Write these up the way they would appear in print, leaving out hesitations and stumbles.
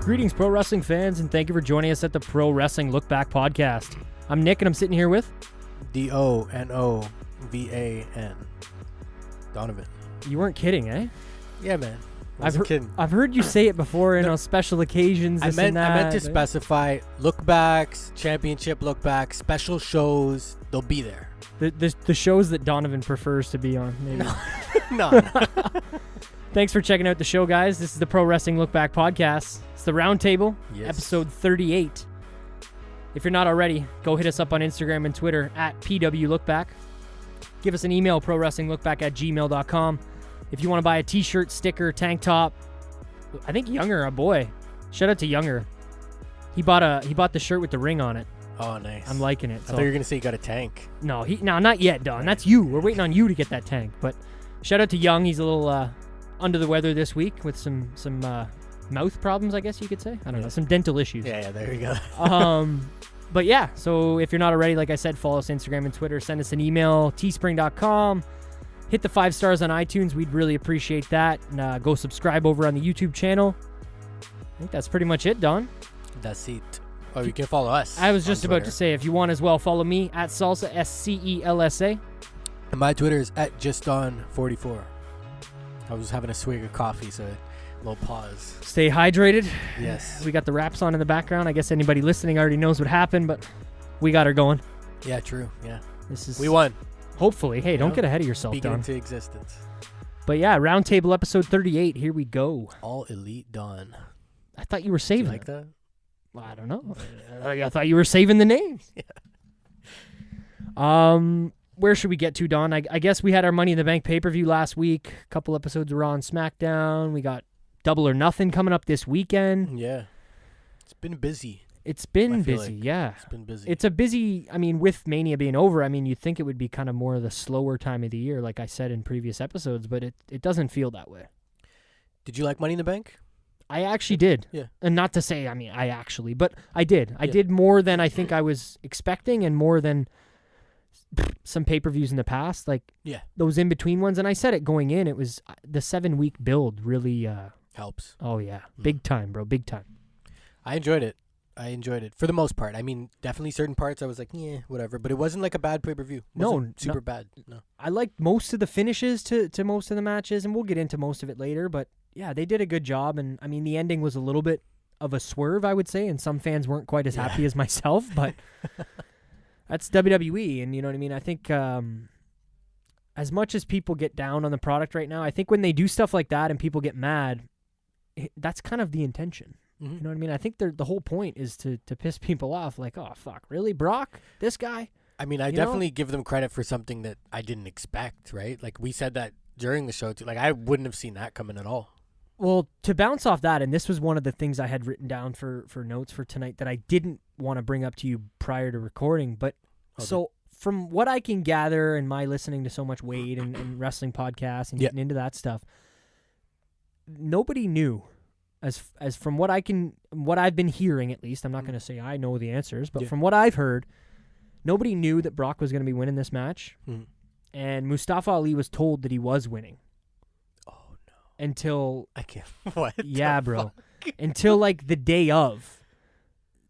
Greetings, pro wrestling fans, and thank you for joining us at the Pro Wrestling LookBack Podcast. I'm Nick, and I'm sitting here with Donovan. Donovan. You weren't kidding, eh? Yeah, man. Kidding. I've heard you say it before on special occasions. I meant to specify lookbacks, championship lookbacks, special shows. They'll be there. The shows that Donovan prefers to be on. Maybe. No. Thanks for checking out the show, guys. This is the Pro Wrestling LookBack Podcast. It's the Roundtable, episode 38. If you're not already, go hit us up on Instagram and Twitter at PWLookback. Give us an email, prowrestlinglookback@gmail.com. If you want to buy a t-shirt, sticker, tank top, I think Younger, a boy. Shout out to Younger. He bought the shirt with the ring on it. Oh, nice. I'm liking it. I thought you were gonna say you got a tank. No, not yet, Don. That's you. We're waiting on you to get that tank. But shout out to Young. He's a little under the weather this week with some mouth problems, I guess you could say. I don't know, some dental issues. Yeah, there you go. But yeah, so if you're not already, like I said, follow us on Instagram and Twitter. Send us an email, teespring.com. Hit the 5 stars on iTunes. We'd really appreciate that. And go subscribe over on the YouTube channel. I think that's pretty much it, Don. That's it. Oh, you can follow us. I was just about to say, if you want as well, follow me at Salsa, SCELSA. And my Twitter is at JustDon44. I was having a swig of coffee, so a little pause. Stay hydrated. Yes. We got the raps on in the background. I guess anybody listening already knows what happened, but we got her going. Yeah, true. Yeah. We won. Hopefully. Hey, don't get ahead of yourself, Speaking Don. into existence. But yeah, Roundtable episode 38. Here we go. All Elite Don. I thought you were saving like that? Well, I don't know. I thought you were saving the names. Yeah. Where should we get to, Don? I guess we had our Money in the Bank pay-per-view last week. A couple episodes of Raw and SmackDown. We got Double or Nothing coming up this weekend. Yeah. It's been busy. It's been busy, yeah. It's been busy. It's a busy, with Mania being over, you'd think it would be kind of more of the slower time of the year, like I said in previous episodes, but it doesn't feel that way. Did you like Money in the Bank? I actually did. Yeah. And not to say, but I did. I did more than I think I was expecting and more than some pay-per-views in the past, those in-between ones. And I said it going in, it was the 7-week build really helps. Oh, yeah. Big time, bro. Big time. I enjoyed it for the most part. Definitely certain parts I was like, yeah, whatever. But it wasn't like a bad pay-per-view. Super bad. No. I liked most of the finishes to most of the matches, and we'll get into most of it later. But yeah, they did a good job. And the ending was a little bit of a swerve, I would say, and some fans weren't quite as happy as myself. But that's WWE, and you know what I mean? I think as much as people get down on the product right now, I think when they do stuff like that and people get mad, that's kind of the intention. Mm-hmm. You know what I mean? I think the whole point is to piss people off, like, oh, fuck, really, Brock? This guy? I definitely give them credit for something that I didn't expect, right? Like, we said that during the show, too. Like, I wouldn't have seen that coming at all. Well, to bounce off that, and this was one of the things I had written down for notes for tonight that I didn't want to bring up to you prior to recording, but from what I can gather and my listening to so much Wade and wrestling podcasts and getting into that stuff, nobody knew, as from what I've been hearing at least. I'm not going to say I know the answers, but from what I've heard, nobody knew that Brock was going to be winning this match, and Mustafa Ali was told that he was winning. Oh no! Until I can't. What? Yeah, bro. Until like the day of.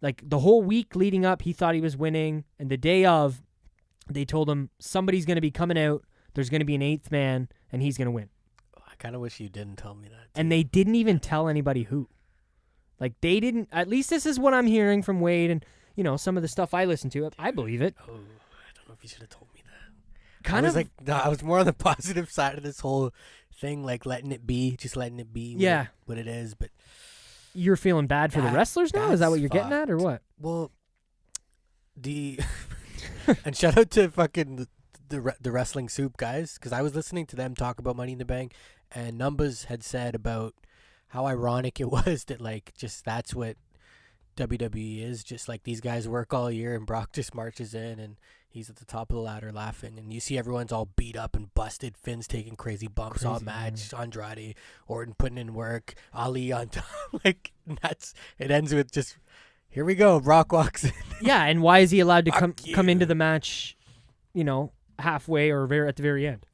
Like, the whole week leading up, he thought he was winning, and the day of, they told him somebody's going to be coming out, there's going to be an 8th man, and he's going to win. I kind of wish you didn't tell me that, too. And they didn't even tell anybody who. Like, they didn't, at least this is what I'm hearing from Wade and, some of the stuff I listen to. I believe it. Oh, I don't know if you should have told me that. I was more on the positive side of this whole thing, like letting it be what it is, but... You're feeling bad for the wrestlers now? Is that what you're getting at, or what? Well, and shout out to fucking the Wrestling Soup guys, because I was listening to them talk about Money in the Bank, and Numbers had said about how ironic it was that, like, just that's what WWE is. Just like these guys work all year, and Brock just marches in, and he's at the top of the ladder laughing, and you see everyone's all beat up and busted. Finn's taking crazy bumps all match. Andrade, Orton putting in work. Ali on top. Like, it ends with just, here we go. Brock walks in. Yeah, and why is he allowed to come into the match, halfway or at the very end?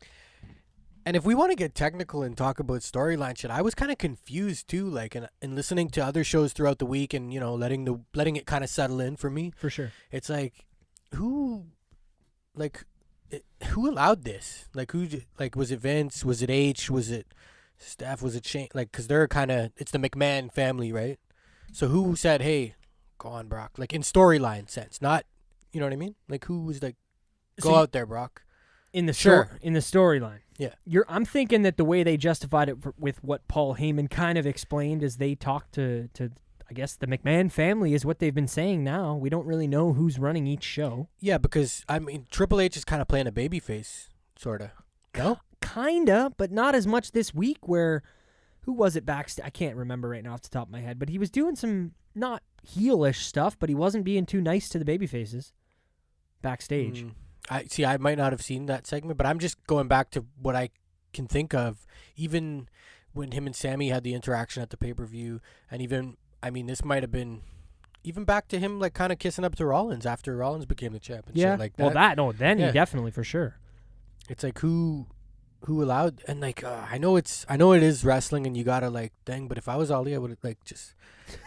And if we want to get technical and talk about storyline shit, I was kind of confused too, like in listening to other shows throughout the week and, you know, letting it kind of settle in for me. For sure. It's like, who allowed this? Like, was it Vince? Was it H? Was it Steph? Was it Shane? Like, because they're it's the McMahon family, right? So who said, hey, go on, Brock? Like, in storyline sense, not, you know what I mean? Like, who was like, go out there, Brock? In the storyline. Yeah. I'm thinking that the way they justified it with what Paul Heyman kind of explained is they talked to I guess the McMahon family is what they've been saying now. We don't really know who's running each show. Yeah, because, I mean, Triple H is kind of playing a babyface, sort of. No? Kinda, but not as much this week where, who was it backstage? I can't remember right now off the top of my head, but he was doing some not heelish stuff, but he wasn't being too nice to the babyfaces backstage. I might not have seen that segment, but I'm just going back to what I can think of, even when him and Sammy had the interaction at the pay-per-view, and even, I mean, this might have been even back to him, like, kind of kissing up to Rollins after Rollins became the champ and shit like that. Well, then he definitely, for sure. It's like, who allowed, and like, I know it is wrestling and you gotta like, dang, but if I was Ali, I would have like just,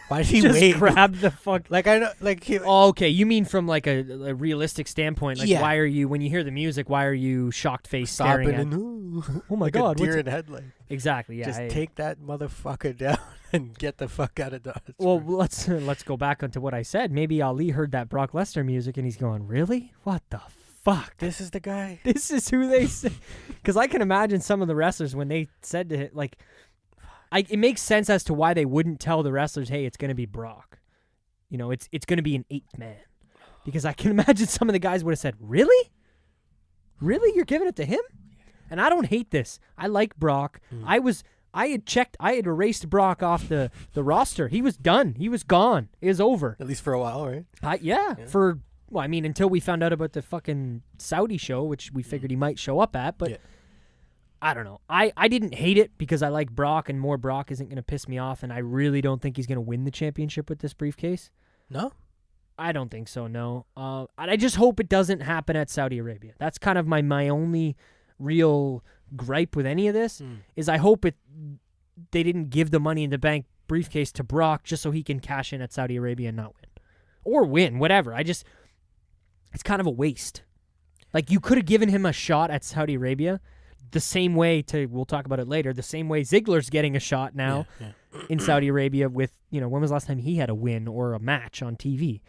why did he just wait? grab the fuck. Like, I know, like, okay, you mean from like a realistic standpoint, like why are you, when you hear the music, why are you shocked face staring at? Oh my like God, a deer in headlight. Exactly, yeah. Just take that motherfucker down and get the fuck out of Dodge. Well, let's go back onto what I said. Maybe Ali heard that Brock Lesnar music and he's going, really? What the fuck? This is the guy. This is who they say. Because I can imagine some of the wrestlers when they said to him, like, it makes sense as to why they wouldn't tell the wrestlers, hey, it's going to be Brock. You know, it's going to be an 8th man. Because I can imagine some of the guys would have said, really? Really? You're giving it to him? And I don't hate this. I like Brock. I had erased Brock off the roster. He was done. He was gone. It was over. At least for a while, right? Well, I mean, until we found out about the fucking Saudi show, which we figured he might show up at, but I don't know. I didn't hate it because I like Brock, and more Brock isn't going to piss me off, and I really don't think he's going to win the championship with this briefcase. No? I don't think so, no. I just hope it doesn't happen at Saudi Arabia. That's kind of my only real gripe with any of this, is I hope they didn't give the Money in the Bank briefcase to Brock just so he can cash in at Saudi Arabia and not win. Or win, whatever. It's kind of a waste. Like, you could have given him a shot at Saudi Arabia the same way we'll talk about it later, the same way Ziggler's getting a shot now in Saudi Arabia with, when was the last time he had a win or a match on TV?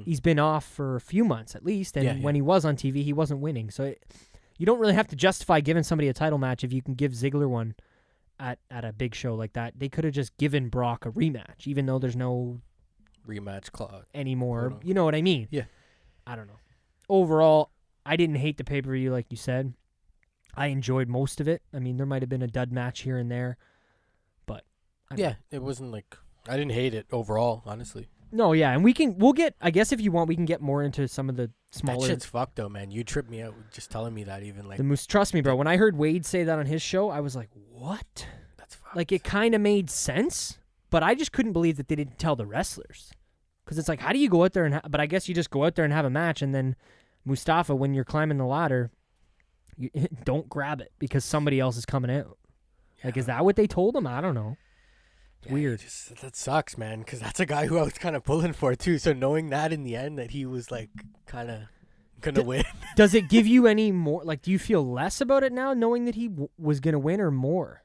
He's been off for a few months at least, and when he was on TV, he wasn't winning. So you don't really have to justify giving somebody a title match if you can give Ziggler one at a big show like that. They could have just given Brock a rematch, even though there's no rematch clause anymore. You know what I mean? Yeah. I don't know. Overall, I didn't hate the pay-per-view like you said. I enjoyed most of it. I mean, there might have been a dud match here and there, but it wasn't like, I didn't hate it overall, honestly. No, yeah, and we'll get, I guess if you want, we can get more into some of the smaller. That shit's fucked though, man. You tripped me out just telling me that, even like. Trust me, bro. When I heard Wade say that on his show, I was like, what? That's fucked. Like, it kind of made sense, but I just couldn't believe that they didn't tell the wrestlers. Because it's like, how do you go out there but I guess you just go out there and have a match, and then Mustafa, when you're climbing the ladder, you don't grab it because somebody else is coming out. Yeah. Like, is that what they told him? I don't know. It's weird. That sucks, man, because that's a guy who I was kind of pulling for, too. So knowing that in the end, that he was, like, kind of going to win. Does it give you any more, like, do you feel less about it now, knowing that he was going to win, or more?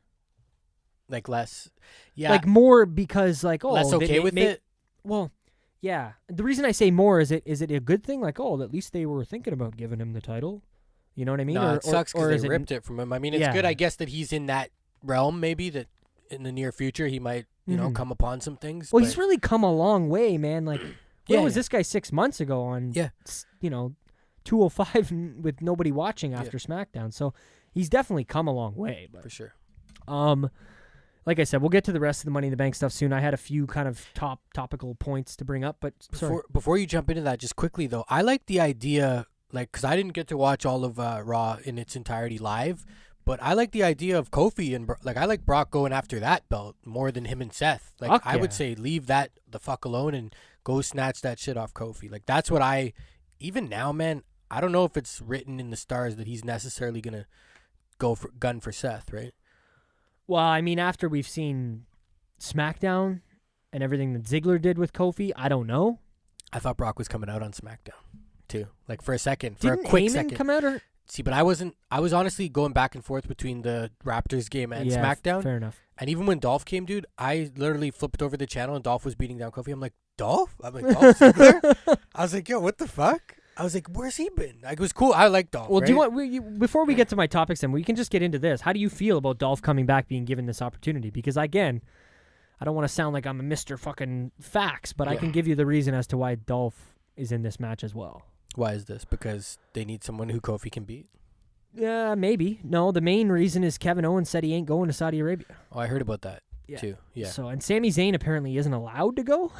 Like, less? Yeah. Like, more because, like, less okay with it? Well, yeah. The reason I say more, is it a good thing? Like, at least they were thinking about giving him the title. You know what I mean? No, it sucks because they ripped it from him. I mean, it's good, I guess, that he's in that realm, maybe, that in the near future he might, come upon some things. Well, he's really come a long way, man. Like, where was this guy 6 months ago on, 205 with nobody watching after SmackDown? So he's definitely come a long way. But, for sure. Like I said, we'll get to the rest of the Money in the Bank stuff soon. I had a few kind of topical points to bring up, but before you jump into that, just quickly though, I like the idea, like, because I didn't get to watch all of Raw in its entirety live, but I like the idea of Kofi and I like Brock going after that belt more than him and Seth. Like, I would say leave that the fuck alone and go snatch that shit off Kofi. Like, that's what even now, man, I don't know if it's written in the stars that he's necessarily gonna gun for Seth, right? Well, I mean, after we've seen SmackDown and everything that Ziggler did with Kofi, I don't know. I thought Brock was coming out on SmackDown too, like for a second, Didn't for a quick Heyman second. come out or? See, but I wasn't. I was honestly going back and forth between the Raptors game and Yeah, SmackDown. Fair enough. And even when Dolph came, dude, I literally flipped over the channel and Dolph was beating down Kofi. I'm like, Dolph? I'm like, Dolph Ziggler? I was like, yo, what the fuck? I was like, where's he been? Like, it was cool. I like Dolph. Well, right? do you want before we get to my topics, then we can just get into this. How do you feel about Dolph coming back, being given this opportunity? Because again, I don't want to sound like I'm a Mr. fucking facts, but I can give you the reason as to why Dolph is in this match as well. Why is this? Because they need someone who Kofi can beat? Yeah, maybe. No, the main reason is Kevin Owens said he ain't going to Saudi Arabia. Oh, I heard about that too. Yeah. So, and Sami Zayn apparently isn't allowed to go.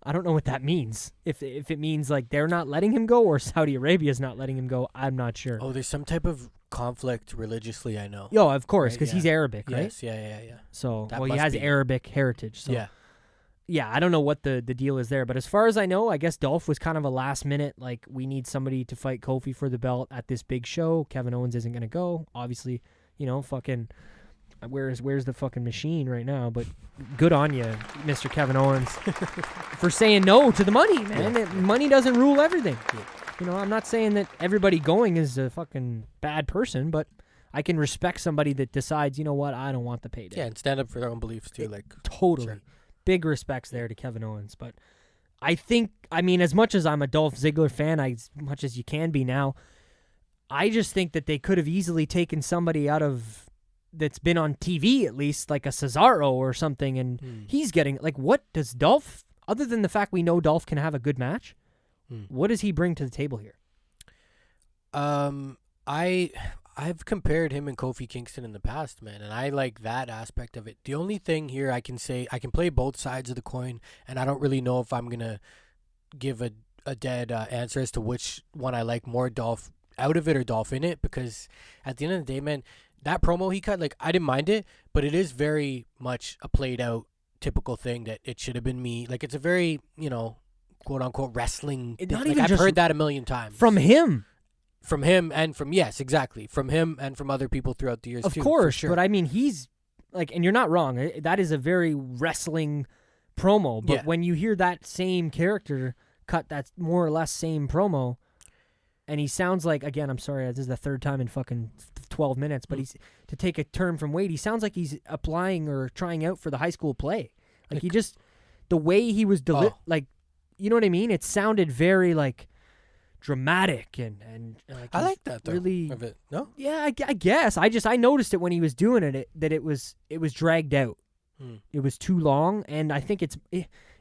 I don't know what that means. If it means like they're not letting him go or Saudi Arabia is not letting him go, I'm not sure. Oh, there's some type of conflict religiously, I know. Yo, of course, because Right, he's Arabic, right? Yes, yeah. So, That well, he must has be. Arabic heritage. So, Yeah. I don't know what the deal is there. But as far as I know, I guess Dolph was kind of a last minute, like, we need somebody to fight Kofi for the belt at this big show. Kevin Owens isn't going to go. Obviously, fucking, where's the fucking machine right now? But good on you, Mr. Kevin Owens, for saying no to the money, man. Yeah. Money doesn't rule everything. Yeah. I'm not saying that everybody going is a fucking bad person, but I can respect somebody that decides, you know what, I don't want the payday. Yeah, and stand up for their own beliefs too. Totally. Sure. Big respects there to Kevin Owens. But I think, as much as I'm a Dolph Ziggler fan, as much as you can be now, I just think that they could have easily taken somebody out of that's been on TV at least, like a Cesaro or something, and he's getting, like, what does Dolph, other than the fact we know Dolph can have a good match, what does he bring to the table here? I've compared him and Kofi Kingston in the past, man, and I like that aspect of it. The only thing here I can say, I can play both sides of the coin, and I don't really know if I'm going to give a dead answer as to which one I like more, Dolph out of it or Dolph in it, because at the end of the day, man, that promo he cut, like, I didn't mind it, but it is very much a played out typical thing that it should have been me. Like, it's a very, quote unquote wrestling. Not like, even I've just heard that a million times. From him. From him and from, yes, exactly. From him and from other people throughout the years, Of too. course, for sure. but he's, like, and you're not wrong. That is a very wrestling promo, but when you hear that same character cut that more or less same promo, and he sounds like, again, I'm sorry, this is the third time in fucking 12 minutes, but he's, to take a term from Wade, he sounds like he's applying or trying out for the high school play. Like, he just, the way he was, like, you know what I mean? It sounded very, like, dramatic and like, I like that though. Really, of it. No? yeah, I guess. I noticed it when he was doing it that it was dragged out. It was too long, and I think if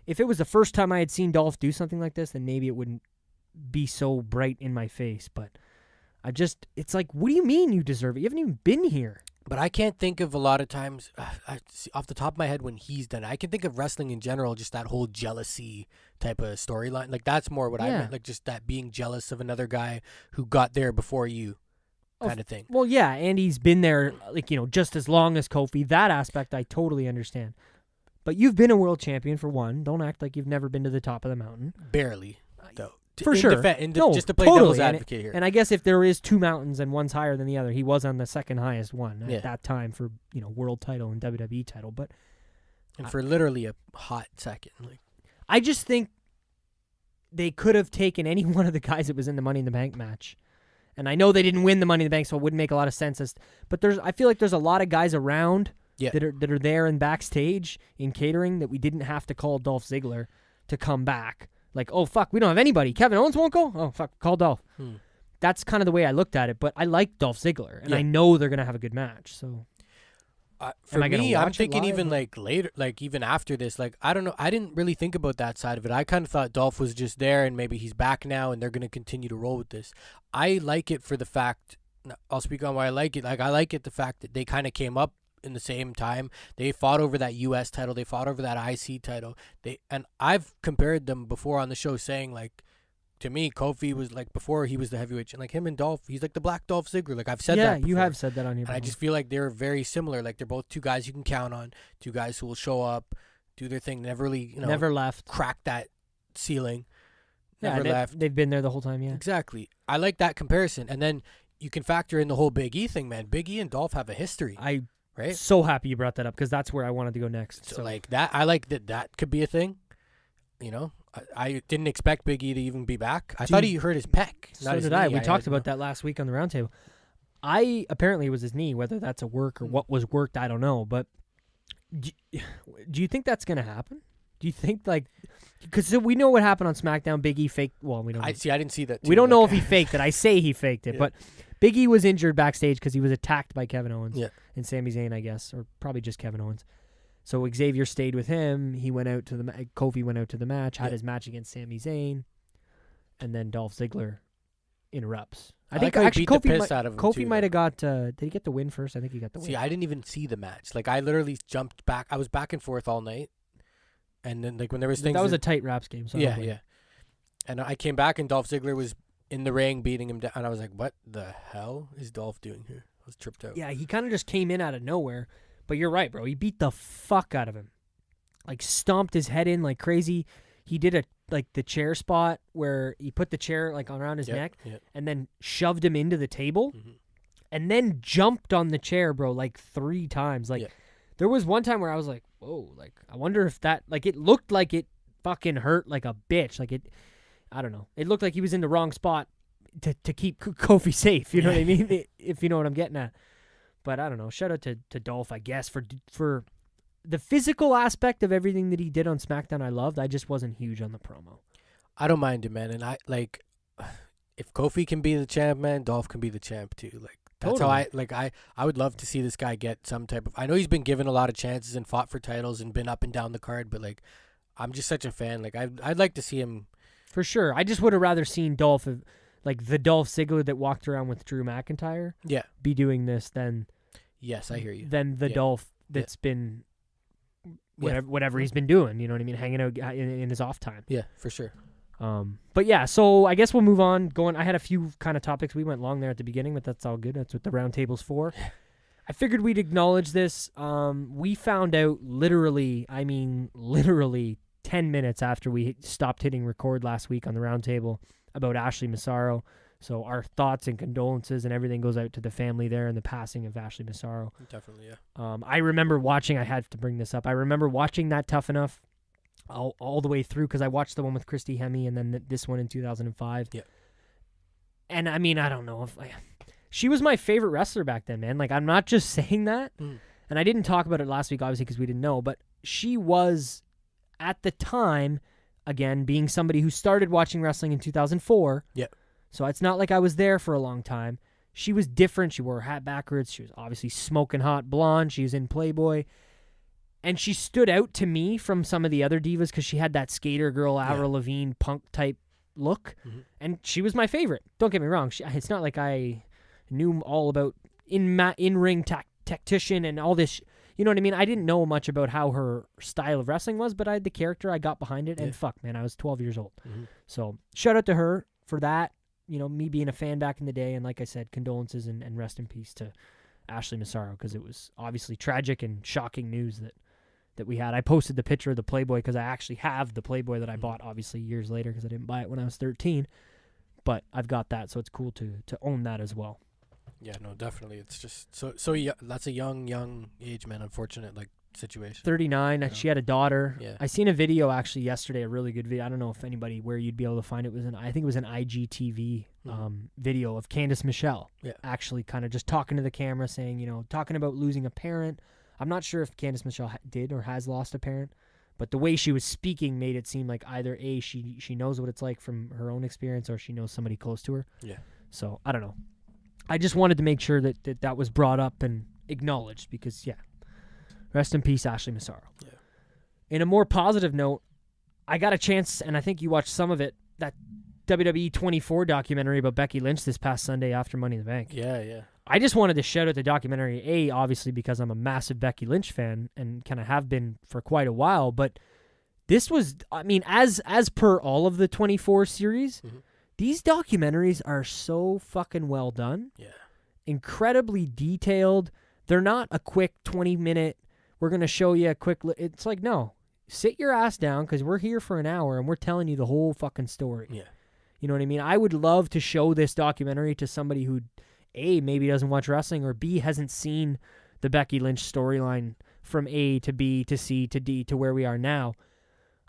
it was the first time I had seen Dolph do something like this, then maybe it wouldn't be so bright in my face. But it's like, what do you mean you deserve it? You haven't even been here. But I can't think of a lot of times, off the top of my head, when he's done it. I can think of wrestling in general, just that whole jealousy type of storyline. Like, that's more what I meant. Like, just that being jealous of another guy who got there before you kind of thing. Well, yeah, and he's been there, like, just as long as Kofi. That aspect I totally understand. But you've been a world champion for one. Don't act like you've never been to the top of the mountain. Barely, though. For sure. Just to play devil's advocate here. And I guess if there is two mountains and one's higher than the other, he was on the second highest one at that time for, world title and WWE title. But for literally a hot second. Like, I just think they could have taken any one of the guys that was in the Money in the Bank match. And I know they didn't win the Money in the Bank, so it wouldn't make a lot of sense. But I feel like there's a lot of guys around that are there in backstage in catering that we didn't have to call Dolph Ziggler to come back. Like, oh, fuck, we don't have anybody. Kevin Owens won't go? Oh, fuck, call Dolph. That's kind of the way I looked at it, but I like Dolph Ziggler, and I know they're going to have a good match. So, for me, I'm thinking even, like, later, like, even after this, like, I don't know. I didn't really think about that side of it. I kind of thought Dolph was just there, and maybe he's back now, and they're going to continue to roll with this. I like it for the fact, I'll speak on why I like it. Like, I like it the fact that they kind of came up in the same time. They fought over that U.S. title. They fought over that IC title. And I've compared them before on the show, saying, like, to me, Kofi was, like, before he was the heavyweight, and, like, him and Dolph, he's like the Black Dolph Ziggler. Like, I've said that before. Yeah, you have said that on your And I just feel like they're very similar. Like, they're both two guys you can count on, two guys who will show up, do their thing, never really, never left, crack that ceiling, never left. They've been there the whole time, yeah. Exactly. I like that comparison. And then you can factor in the whole Big E thing, man. Big E and Dolph have a history. Right? So happy you brought that up because that's where I wanted to go next. So like that, I like that could be a thing. You know, I didn't expect Big E to even be back. I thought he hurt his pec. So did I. We talked about that last week on the roundtable. Apparently it was his knee. Whether that's a work or what was worked, I don't know. But do you think that's going to happen? Do you think because we know what happened on SmackDown? Big E faked. Well, we don't. I didn't see that. We don't know if he faked it. I say he faked it, Yeah. but Big E was injured backstage because he was attacked by Kevin Owens and Sami Zayn, I guess, or probably just Kevin Owens. So Xavier stayed with him. He went out to Kofi went out to the match, had his match against Sami Zayn, and then Dolph Ziggler interrupts. I think actually beat the piss out of him Kofi might have got. Did he get the win first? I think he got the win. See, I didn't even see the match. Like I literally jumped back. I was back and forth all night, and then when there was things that was a tight Raps game. So yeah. And I came back and Dolph Ziggler was in the ring beating him down, and I was like, "What the hell is Dolph doing here?" I was tripped out. Yeah, he kind of just came in out of nowhere. But you're right, bro. He beat the fuck out of him. Like stomped his head in like crazy. He did the chair spot where he put the chair like around his neck and then shoved him into the table and then jumped on the chair, bro, like 3 times. Like there was one time where I was like, whoa, like I wonder if that, like it looked like it fucking hurt like a bitch. Like I don't know. It looked like he was in the wrong spot to keep Kofi safe. You know what I mean? If you know what I'm getting at. But I don't know. Shout out to Dolph, I guess, for the physical aspect of everything that he did on SmackDown. I loved. I just wasn't huge on the promo. I don't mind it, man. And I like if Kofi can be the champ, man, Dolph can be the champ too. Like that's Totally. how I would love to see this guy get some type of. I know he's been given a lot of chances and fought for titles and been up and down the card, but like I'm just such a fan. Like I'd like to see him for sure. I just would have rather seen Dolph. Like the Dolph Ziggler that walked around with Drew McIntyre be doing this than yes, I hear you. Than the Dolph that's been whatever he's been doing, you know what I mean, hanging out in his off time. Yeah, for sure. But yeah, so I guess we'll move on. I had a few kind of topics. We went long there at the beginning, but that's all good. That's what the round table's for. I figured we'd acknowledge this. We found out literally 10 minutes after we stopped hitting record last week on the round table about Ashley Massaro. So our thoughts and condolences and everything goes out to the family there and the passing of Ashley Massaro. Definitely, yeah. I remember watching, I had to bring this up, I remember watching that Tough Enough all the way through because I watched the one with Christy Hemme and then this one in 2005. Yeah. And I mean, I don't know if she was my favorite wrestler back then, man. Like, I'm not just saying that. And I didn't talk about it last week, obviously, because we didn't know, but she was, at the time, again, being somebody who started watching wrestling in 2004. Yeah. So it's not like I was there for a long time. She was different. She wore her hat backwards. She was obviously smoking hot blonde. She was in Playboy. And she stood out to me from some of the other divas because she had that skater girl, Avril Lavigne punk type look. And she was my favorite. Don't get me wrong. It's not like I knew all about in-ring tactician and all this. You know what I mean? I didn't know much about how her style of wrestling was, but I had the character. I got behind it. And fuck, man, I was 12 years old. So shout out to her for that. You know, me being a fan back in the day. And like I said, condolences and rest in peace to Ashley Massaro because it was obviously tragic and shocking news that we had. I posted the picture of the Playboy because I actually have the Playboy that I bought obviously years later because I didn't buy it when I was 13. But I've got that, so it's cool to own that as well. Yeah, no, definitely. It's just so that's a young age, man. Unfortunate situation. 39. She had a daughter. Yeah. I seen a video actually yesterday, a really good video. I don't know if anybody where you'd be able to find it. I think it was an IGTV video of Candice Michelle. Yeah. Actually kind of just talking to the camera saying, talking about losing a parent. I'm not sure if Candice Michelle did or has lost a parent, but the way she was speaking made it seem like either A, she knows what it's like from her own experience or she knows somebody close to her. Yeah. So, I don't know. I just wanted to make sure that was brought up and acknowledged because, rest in peace, Ashley Massaro. Yeah. In a more positive note, I got a chance, and I think you watched some of it, that WWE 24 documentary about Becky Lynch this past Sunday after Money in the Bank. Yeah. I just wanted to shout out the documentary, obviously because I'm a massive Becky Lynch fan and kind of have been for quite a while, but this was, I mean, as per all of the 24 series, these documentaries are so fucking well done. Yeah. Incredibly detailed. They're not a quick 20-minute, we're going to show you a quick, it's like, no, sit your ass down because we're here for an hour and we're telling you the whole fucking story. Yeah. You know what I mean? I would love to show this documentary to somebody who A, maybe doesn't watch wrestling, or B, hasn't seen the Becky Lynch storyline from A to B to C to D to where we are now.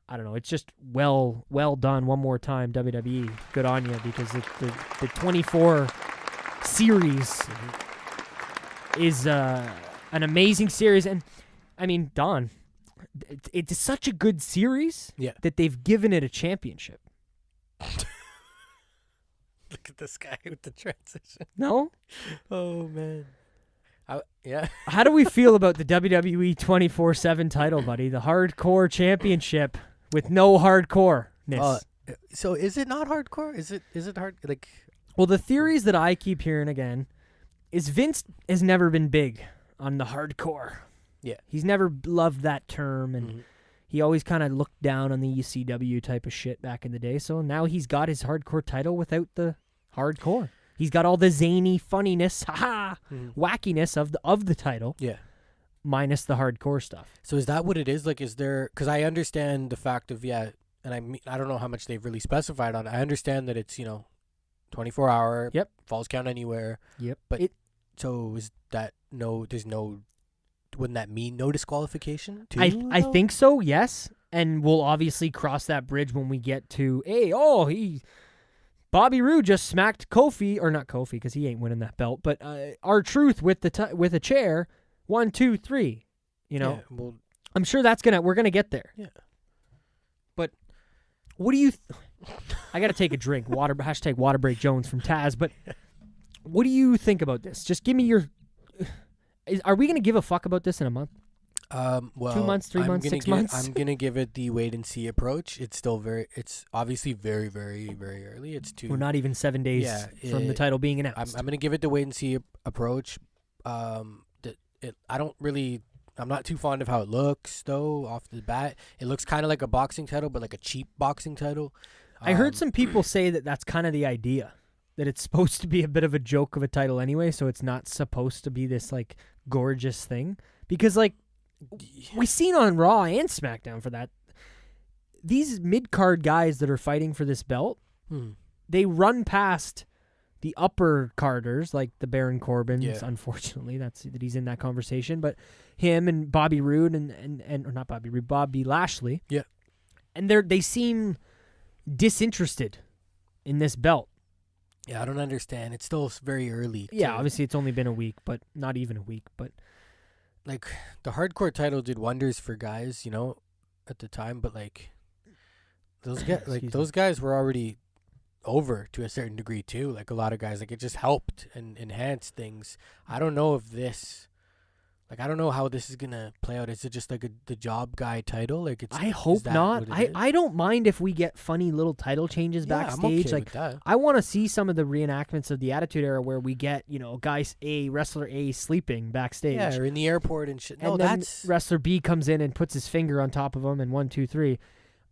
I don't know. It's just well done one more time, WWE. Good on you, because the 24 series is an amazing series. And, I mean, Don, it's such a good series that they've given it a championship. Look at this guy with the transition. No? Oh, man. Yeah. How do we feel about the WWE 24/7 title, buddy? The hardcore championship with no hardcore-ness. So is it not hardcore? Is it hard? Like, well, the theories that I keep hearing again is Vince has never been big on the hardcore. Yeah. He's never loved that term, and he always kind of looked down on the ECW type of shit back in the day. So now he's got his hardcore title without the hardcore. He's got all the zany funniness, wackiness of the title. Yeah. Minus the hardcore stuff. So is that what it is? Like, is there? Because I understand the fact of and I don't know how much they've really specified on it. I understand that it's 24 hour. Yep. Falls count anywhere. Yep. But so is that there's no? Wouldn't that mean no disqualification too? I think so. Yes, and we'll obviously cross that bridge when we get to Bobby Roode just smacked Kofi, or not Kofi because he ain't winning that belt, but R-Truth with a chair. 1, 2, 3. Yeah, well, I'm sure we're gonna get there. Yeah. But what do you? I gotta take a drink. Hashtag water break Jones from Taz. But what do you think about this? Just give me your. Are we gonna give a fuck about this in a month? Well, 2 months, 3 months, 6 months. I'm gonna give it the wait and see approach. It's obviously very, very, very early. We're not even 7 days from the title being announced. I'm gonna give it the wait and see approach. I'm not too fond of how it looks though. Off the bat, it looks kind of like a boxing title, but like a cheap boxing title. I heard some people say that that's kind of the idea, that it's supposed to be a bit of a joke of a title anyway, so it's not supposed to be this like gorgeous thing. Because like we seen on Raw and SmackDown for that, these mid-card guys that are fighting for this belt, they run past the upper carders, like the Baron Corbins, unfortunately, that he's in that conversation, but him and Bobby Roode or not Bobby Roode, Bobby Lashley. Yeah. And they seem disinterested in this belt. Yeah, I don't understand. It's still very early. Yeah, obviously it's only been a week, but not even a week, but like the hardcore title did wonders for guys, at the time, but like those guys were already over to a certain degree too. Like a lot of guys, like it just helped and enhanced things. I don't know if this, I don't know how this is gonna play out. Is it just like the job guy title? Like I hope not. I don't mind if we get funny little title changes backstage. I'm okay with that. I want to see some of the reenactments of the Attitude Era where we get wrestler A sleeping backstage. Yeah, or in the airport and shit. And then wrestler B comes in and puts his finger on top of him and 1, 2, 3.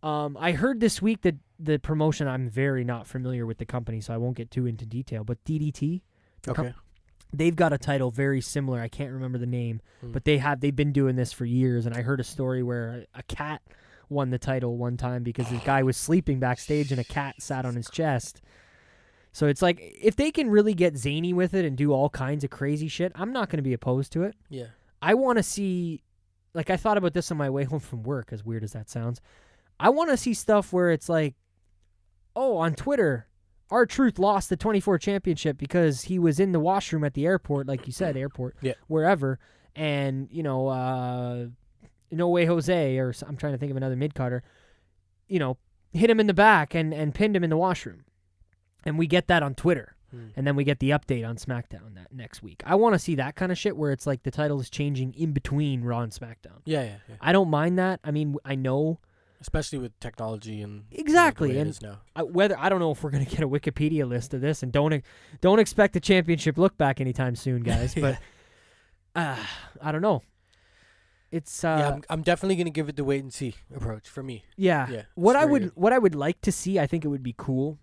I heard this week that the promotion, I'm very not familiar with the company, so I won't get too into detail, but DDT, they've got a title very similar. I can't remember the name, but they've been doing this for years, and I heard a story where a cat won the title one time because this guy was sleeping backstage and a cat sat on his chest. So it's like, if they can really get zany with it and do all kinds of crazy shit, I'm not going to be opposed to it. Yeah. I want to see, I thought about this on my way home from work, as weird as that sounds. I want to see stuff where it's like, on Twitter, R-Truth lost the 24 championship because he was in the washroom at the airport, like you said, wherever, and, No Way Jose, or I'm trying to think of another mid-carder, hit him in the back and pinned him in the washroom. And we get that on Twitter. And then we get the update on SmackDown that next week. I want to see that kind of shit where it's like the title is changing in between Raw and SmackDown. Yeah. I don't mind that. I mean, I know... Especially with technology and exactly, and I don't know if we're gonna get a Wikipedia list of this, and don't expect a championship look back anytime soon, guys. But I don't know. It's I'm definitely gonna give it the wait and see approach for me. Yeah. What I would like to see, I think it would be cool.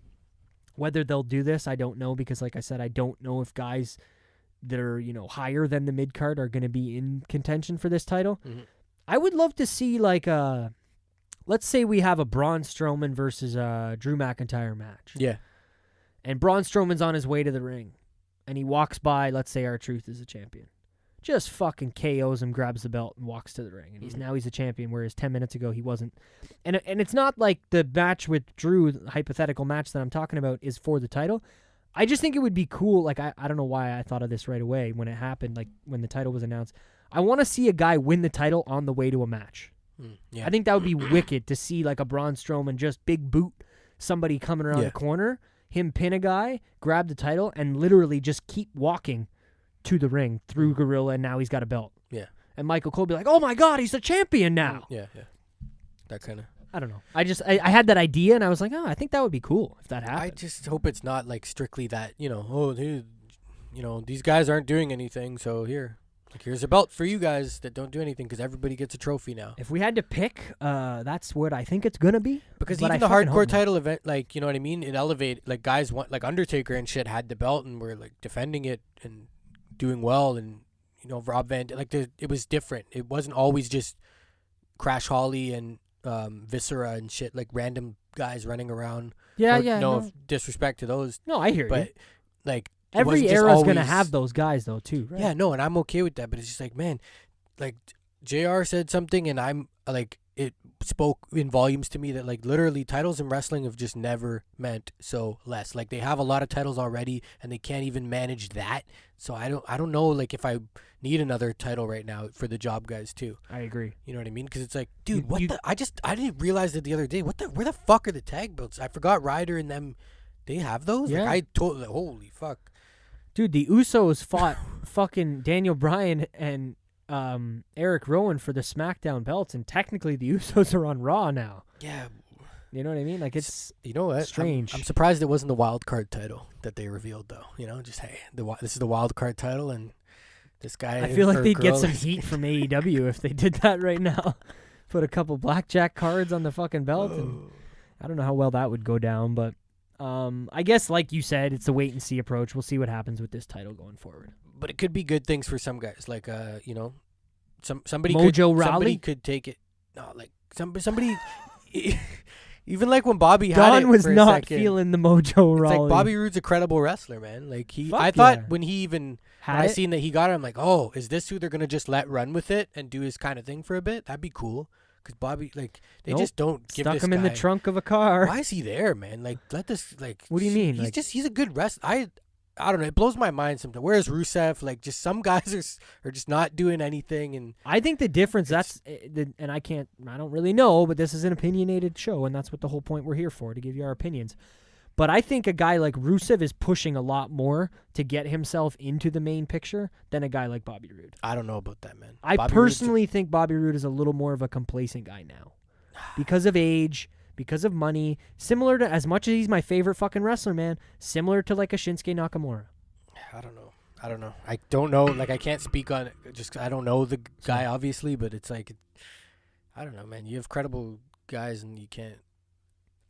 Whether they'll do this, I don't know, because like I said, I don't know if guys that are higher than the mid card are gonna be in contention for this title. Mm-hmm. I would love to see let's say we have a Braun Strowman versus Drew McIntyre match. Yeah. And Braun Strowman's on his way to the ring. and he walks by, let's say R-Truth is a champion. Just fucking KOs him, grabs the belt, and walks to the ring. And now he's a champion, whereas 10 minutes ago he wasn't. And it's not like the match with Drew, the hypothetical match that I'm talking about, is for the title. I just think it would be cool. Like, I don't know why I thought of this right away when it happened, like when the title was announced. I want to see a guy win the title on the way to a match. Yeah. I think that would be wicked to see, like a Braun Strowman just big boot somebody coming around the corner, him pin a guy, grab the title, and literally just keep walking to the ring through Gorilla, and now he's got a belt. Yeah. And Michael Cole be like, oh my God, he's the champion now. Yeah. That kind of. I don't know. I had that idea, and I was like, oh, I think that would be cool if that happened. I just hope it's not like strictly that, these guys aren't doing anything, so here's a belt for you guys that don't do anything because everybody gets a trophy now. If we had to pick, that's what I think it's going to be. Because even the hardcore title event, like, you know what I mean? It elevated, like, guys want, like, Undertaker and shit had the belt and were, like, defending it and doing well. And, Rob Van, like, it was different. It wasn't always just Crash Holly and Viscera and shit, like, random guys running around. No disrespect to those. No, I hear you. But, like, every era is going to have those guys, though, too, right? Yeah, no, and I'm okay with that, but it's just like, man, like, JR said something, and I'm, like, it spoke in volumes to me that, like, literally titles in wrestling have just never meant so less. Like, they have a lot of titles already, and they can't even manage that. So I don't know, like, if I need another title right now for the job guys, too. I agree. You know what I mean? Because it's like, dude, I didn't realize it the other day. Where the fuck are the tag belts? I forgot Ryder and them, they have those? Yeah. Like, I totally, holy fuck. Dude, the Usos fought fucking Daniel Bryan and Eric Rowan for the SmackDown belts, and technically the Usos are on Raw now. Yeah. You know what I mean? Like, it's strange. I'm surprised it wasn't the wild card title that they revealed, though. Just, hey, this is the wild card title, and this guy. I feel like they'd get some heat from AEW if they did that right now. Put a couple blackjack cards on the fucking belt, and I don't know how well that would go down, but I guess, like you said, it's a wait and see approach. We'll see what happens with this title going forward. But it could be good things for some guys, like somebody Mojo Rawley? Somebody could take it. No, like somebody. Even like when Bobby had Don it was for a not second, feeling the Mojo Rawley. It's like Bobby Roode's a credible wrestler, man. Like I thought when he even had I seen that he got it, I'm like, oh, is this who they're gonna just let run with it and do his kind of thing for a bit? That'd be cool. Because Bobby, like, they just don't give stuck this him guy. in the trunk of a car. Why is he there, man? Like, let this, like. What do you mean? He's a good wrestler. I don't know. It blows my mind sometimes. Where's Rusev? Like, just some guys are just not doing anything. And I think the difference, and I don't really know, but this is an opinionated show, and that's what the whole point we're here for, to give you our opinions. But I think a guy like Rusev is pushing a lot more to get himself into the main picture than a guy like Bobby Roode. I don't know about that, man. I personally think Bobby Roode is a little more of a complacent guy now. Because of age, because of money, similar to, as much as he's my favorite fucking wrestler, man, similar to like a Shinsuke Nakamura. I don't know. I don't know. Like, I can't speak on it. Just, I don't know the guy, obviously, but it's like, I don't know, man. You have credible guys, and you can't.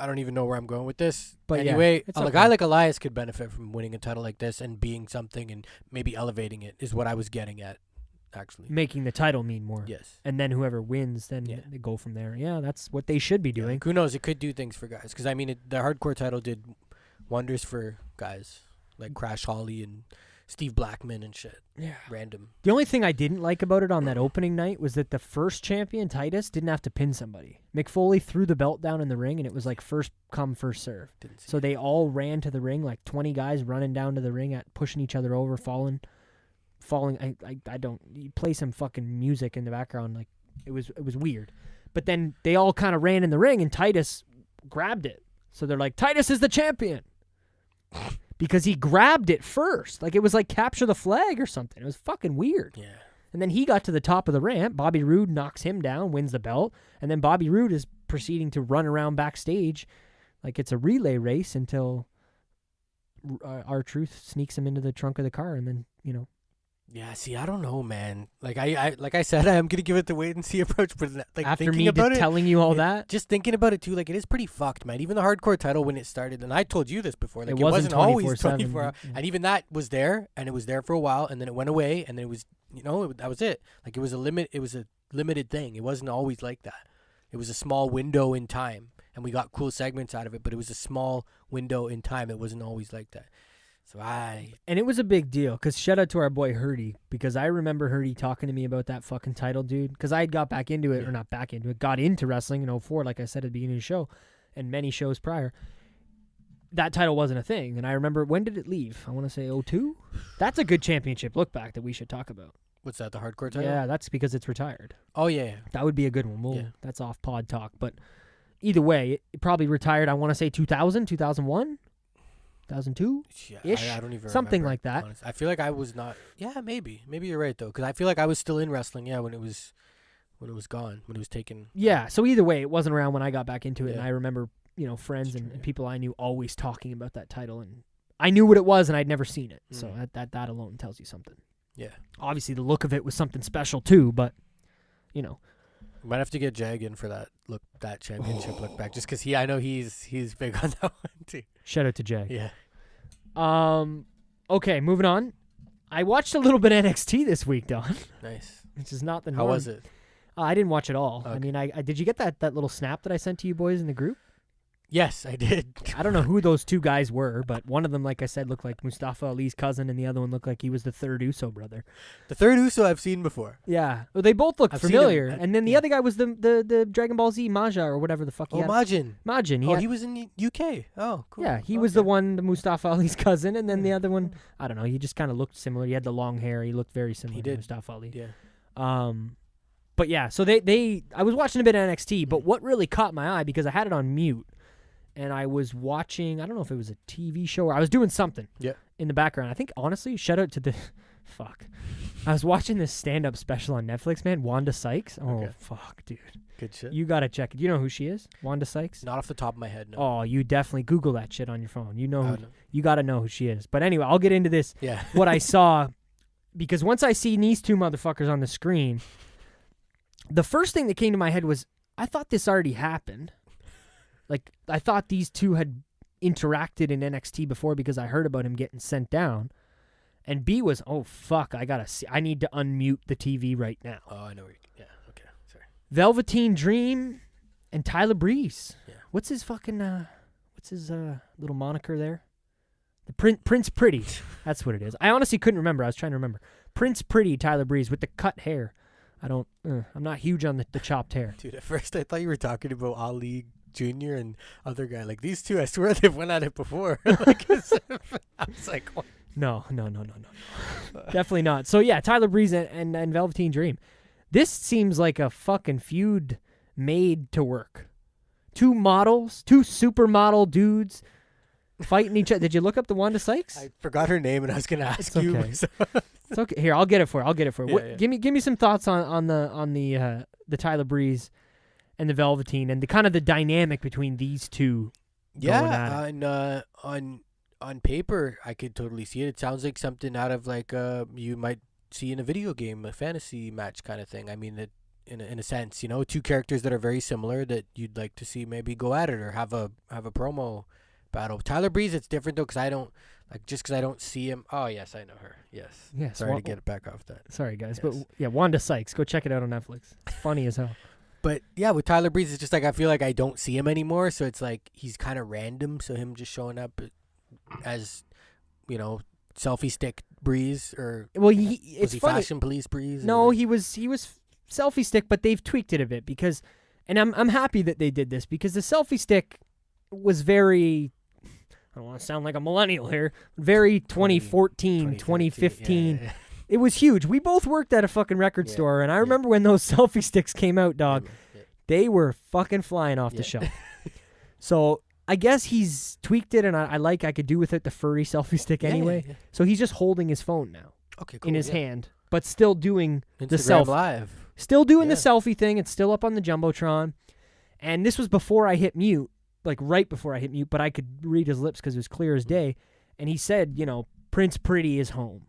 I don't even know where I'm going with this. But anyway, a guy like Elias could benefit from winning a title like this and being something and maybe elevating it is what I was getting at, actually. Making the title mean more. Yes. And then whoever wins, then they go from there. Yeah, that's what they should be doing. Like, who knows? It could do things for guys. Because, I mean, the hardcore title did wonders for guys like Crash Holly and Steve Blackman and shit. Yeah. Random. The only thing I didn't like about it on that opening night was that the first champion, Titus, didn't have to pin somebody. Mick Foley threw the belt down in the ring, and it was like first come, first serve. So they all ran to the ring, like 20 guys running down to the ring, pushing each other over, falling. I don't. You play some fucking music in the background, like it was weird. But then they all kind of ran in the ring, and Titus grabbed it. So they're like, Titus is the champion. Because he grabbed it first. Like, it was like capture the flag or something. It was fucking weird. Yeah. And then he got to the top of the ramp. Bobby Roode knocks him down, wins the belt. And then Bobby Roode is proceeding to run around backstage like it's a relay race until R-Truth sneaks him into the trunk of the car. And then, Yeah, see, I don't know, man. Like I said, I am gonna give it the wait and see approach, but like after thinking me about telling you all that, just thinking about it too, like it is pretty fucked, man. Even the hardcore title when it started, and I told you this before, like it wasn't always 24 hours, and even that was there, and it was there for a while, and then it went away, and then it was, that was it. Like it was a limited thing. It wasn't always like that. It was a small window in time, and we got cool segments out of it, but it was a small window in time. It wasn't always like that. So And it was a big deal, because shout out to our boy Hurdy, because I remember Hurdy talking to me about that fucking title, dude, because I had got back into it, or not back into it, got into wrestling in 04, like I said at the beginning of the show, and many shows prior. That title wasn't a thing, and I remember, when did it leave? I want to say 02? That's a good championship look back that we should talk about. What's that, the hardcore title? Yeah, that's because it's retired. Oh, yeah. That would be a good one. That's off pod talk, but either way, it probably retired, I want to say 2000, 2001? 2002-ish? Yeah, I don't even something remember, like that. honestly. I feel like I was not. Yeah, maybe you're right though, because I feel like I was still in wrestling. Yeah, when it was gone, when it was taken. Yeah. So either way, it wasn't around when I got back into it, and Yeah. I remember friends and people I knew always talking about that title, and I knew what it was, and I'd never seen it. So that alone tells you something. Yeah. Obviously, the look of it was something special too, but Might have to get Jag in for that championship look back, just because I know he's big on that one too. Shout out to Jag. Yeah. Okay, moving on. I watched a little bit of NXT this week, Don. Nice. Which is not the norm. How was it? I didn't watch it all. Okay. I mean, I did you get that little snap that I sent to you boys in the group? Yes, I did. I don't know who those two guys were, but one of them, like I said, looked like Mustafa Ali's cousin, and the other one looked like he was the third Uso brother. The third Uso I've seen before. Yeah. Well, they both looked I've seen familiar. him. And then the other guy was the Dragon Ball Z Maja or whatever the fuck he had. Majin. Majin. He was in the UK. Oh, cool. Yeah, he was the one, the Mustafa Ali's cousin, and then the other one, I don't know, he just kind of looked similar. He had the long hair. He looked very similar to Mustafa Ali. Yeah. But yeah, so I was watching a bit of NXT, but what really caught my eye, because I had it on mute, and I was watching, I don't know if it was a TV show or I was doing something in the background. I think, honestly, shout out to the, I was watching this stand-up special on Netflix, man, Wanda Sykes. Oh, fuck, dude. Good shit. You got to check it. You know who she is? Wanda Sykes? Not off the top of my head, no. Oh, you definitely Google that shit on your phone. You know, you got to know who she is. But anyway, I'll get into this, what I saw, because once I seen these two motherfuckers on the screen, the first thing that came to my head was, I thought this already happened. Like, I thought these two had interacted in NXT before because I heard about him getting sent down. And B was, oh, fuck, I need to unmute the TV right now. Oh, I know. Yeah, okay, sorry. Velveteen Dream and Tyler Breeze. Yeah. What's his fucking, little moniker there? The Prince Pretty. That's what it is. I honestly couldn't remember. I was trying to remember. Prince Pretty Tyler Breeze with the cut hair. I'm not huge on the chopped hair. Dude, at first I thought you were talking about Ali Jr. and other guy. Like, these two, I swear they've went at it before. I was like, what? No. Definitely not. So, yeah, Tyler Breeze and Velveteen Dream. This seems like a fucking feud made to work. Two supermodel dudes fighting each other. Did you look up the Wanda Sykes? I forgot her name, and I was going to ask you. Okay. It's okay. Here, I'll get it for you. Yeah. Give me some thoughts on the Tyler Breeze and the Velveteen and the kind of the dynamic between these two. Yeah, on paper, I could totally see it. It sounds like something out of like you might see in a video game, a fantasy match kind of thing. I mean, in a sense, two characters that are very similar that you'd like to see maybe go at it or have a promo battle. Tyler Breeze, it's different though, because I don't see him. Oh yes, I know her. Yes. Sorry to get it back off that. Sorry guys, but yeah, Wanda Sykes. Go check it out on Netflix. It's funny as hell. But yeah, with Tyler Breeze, it's just like I feel like I don't see him anymore. So it's like he's kind of random. So him just showing up as, selfie stick Breeze, or was he fashion police Breeze? No, he was selfie stick, but they've tweaked it a bit because, and I'm happy that they did this because the selfie stick was very, I don't want to sound like a millennial here, very 2014, 2015. Yeah. It was huge. We both worked at a fucking record store, and I remember when those selfie sticks came out, dog. Yeah. They were fucking flying off the shelf. So I guess he's tweaked it, and I could do with it the furry selfie stick anyway. Yeah. So he's just holding his phone now in his hand, but still doing Instagram the selfie. Live. Still doing the selfie thing. It's still up on the Jumbotron. And this was before I hit mute, like right before I hit mute, but I could read his lips because it was clear as day. And he said, Prince Pretty is home.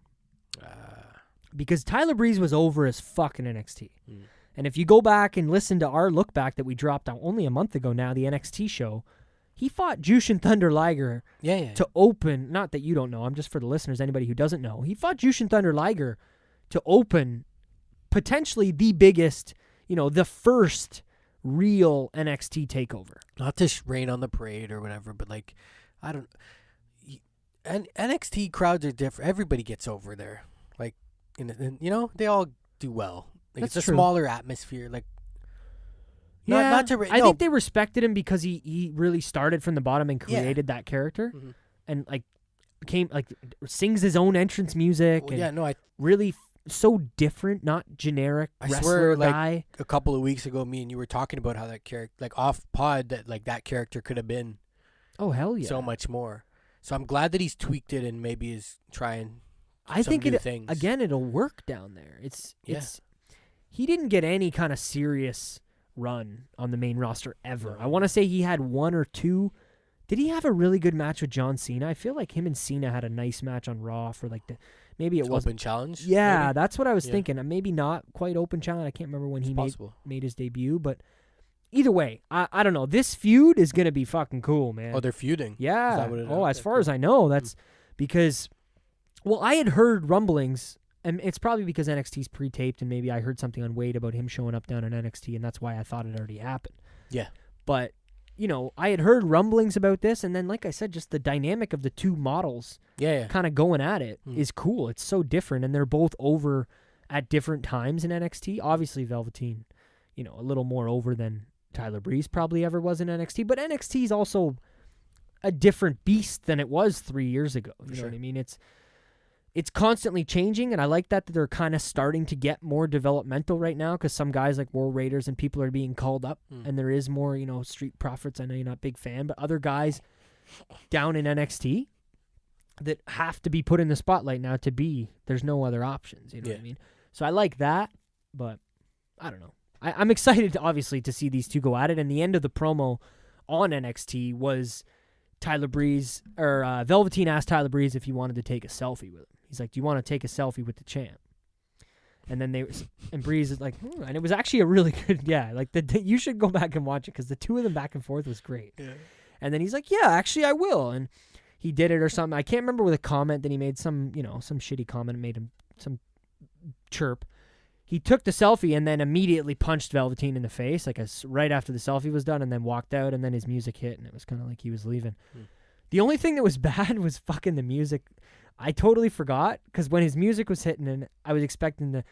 Because Tyler Breeze was over as fuck in NXT. And if you go back and listen to our look back that we dropped out only a month ago now, the NXT show, he fought Jushin Thunder Liger to open, not that you don't know, I'm just for the listeners, anybody who doesn't know, he fought Jushin Thunder Liger to open potentially the biggest, the first real NXT takeover. Not to rain on the parade or whatever, but like, and NXT crowds are different. Everybody gets over there. Like, they all do well. Like, That's it's a true. smaller atmosphere. Like, Yeah, not to. I think they respected him because he really started from the bottom and Yeah. created that character, Mhm. and like sings his own entrance music. Well, and yeah, no, really so different, not generic I wrestler swear, like, guy. a couple of weeks ago, me and you were talking about how that character, like off pod, that character could have been Oh hell yeah! so much more. So I'm glad that he's tweaked it and maybe is trying. I some think new it things. again. It'll work down there. It's Yeah. he didn't get any kind of serious run on the main roster ever. No. I want to say he had one or two. Did he have a really good match with John Cena? I feel like him and Cena had a nice match on Raw for like maybe it was Open challenge. Yeah, maybe? that's what I was Yeah. thinking. Maybe not quite open challenge. I can't remember when It's he possible. made his debut, but either way, I don't know. This feud is gonna be fucking cool, man. Oh, they're feuding. Yeah. Is that what it is? Oh, as Okay, far cool. as I know, that's because, well, I had heard rumblings, and it's probably because NXT's pre-taped, and maybe I heard something on Wade about him showing up down in NXT, and that's why I thought it already happened. Yeah. But, I had heard rumblings about this, and then, like I said, just the dynamic of the two models Yeah. kind of going at it Mm. is cool. It's so different, and they're both over at different times in NXT. Obviously, Velveteen, a little more over than Tyler Breeze probably ever was in NXT, but NXT is also a different beast than it was 3 years ago. You know Sure. what I mean? It's constantly changing, and I like that they're kind of starting to get more developmental right now because some guys like War Raiders and people are being called up, and there is more, Street Profits. I know you're not a big fan, but other guys down in NXT that have to be put in the spotlight now there's no other options. You know what I mean? So I like that, but I don't know. I'm excited, obviously, to see these two go at it, and the end of the promo on NXT was Tyler Breeze, or Velveteen asked Tyler Breeze if he wanted to take a selfie with him. He's like, "Do you want to take a selfie with the champ?" And then and Breeze is like, and it was actually a really good, like you should go back and watch it because the two of them back and forth was great. Yeah. And then he's like, "Yeah, actually, I will." And he did it or something. I can't remember with a comment that he made, some shitty comment, made him some chirp. He took the selfie and then immediately punched Velveteen in the face, like right after the selfie was done, and then walked out. And then his music hit, and it was kind of like he was leaving. The only thing that was bad was fucking the music. I totally forgot because when his music was hitting, and I was expecting the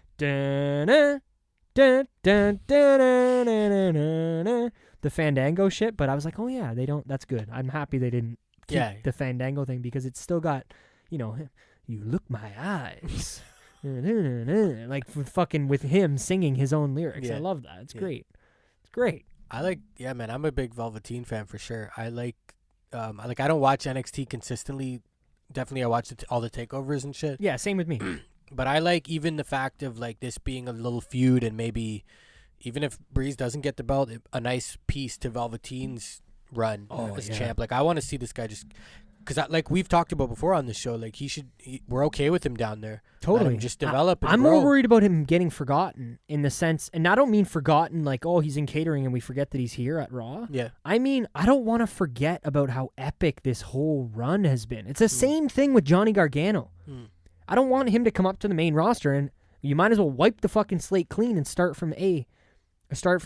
the Fandango shit, but I was like, oh yeah, they don't. That's good. I'm happy they didn't keep the Fandango thing because it's still got, you look my eyes. Like with him singing his own lyrics. I love that. It's great. It's great. Man, I'm a big Velveteen fan for sure. I don't watch NXT consistently. Definitely, I watch all the takeovers and shit. Yeah, same with me. But I like even the fact of like this being a little feud, and maybe even if Breeze doesn't get the belt, a nice piece to Velveteen's run as champ. Like, I want to see this guy just because like we've talked about before on the show, like we're okay with him down there. Totally. Let him just develop. I'm more worried about him getting forgotten in the sense, and I don't mean forgotten like, oh, he's in catering and we forget that he's here at Raw. Yeah. I mean, I don't want to forget about how epic this whole run has been. It's the same thing with Johnny Gargano. I don't want him to come up to the main roster and you might as well wipe the fucking slate clean and start from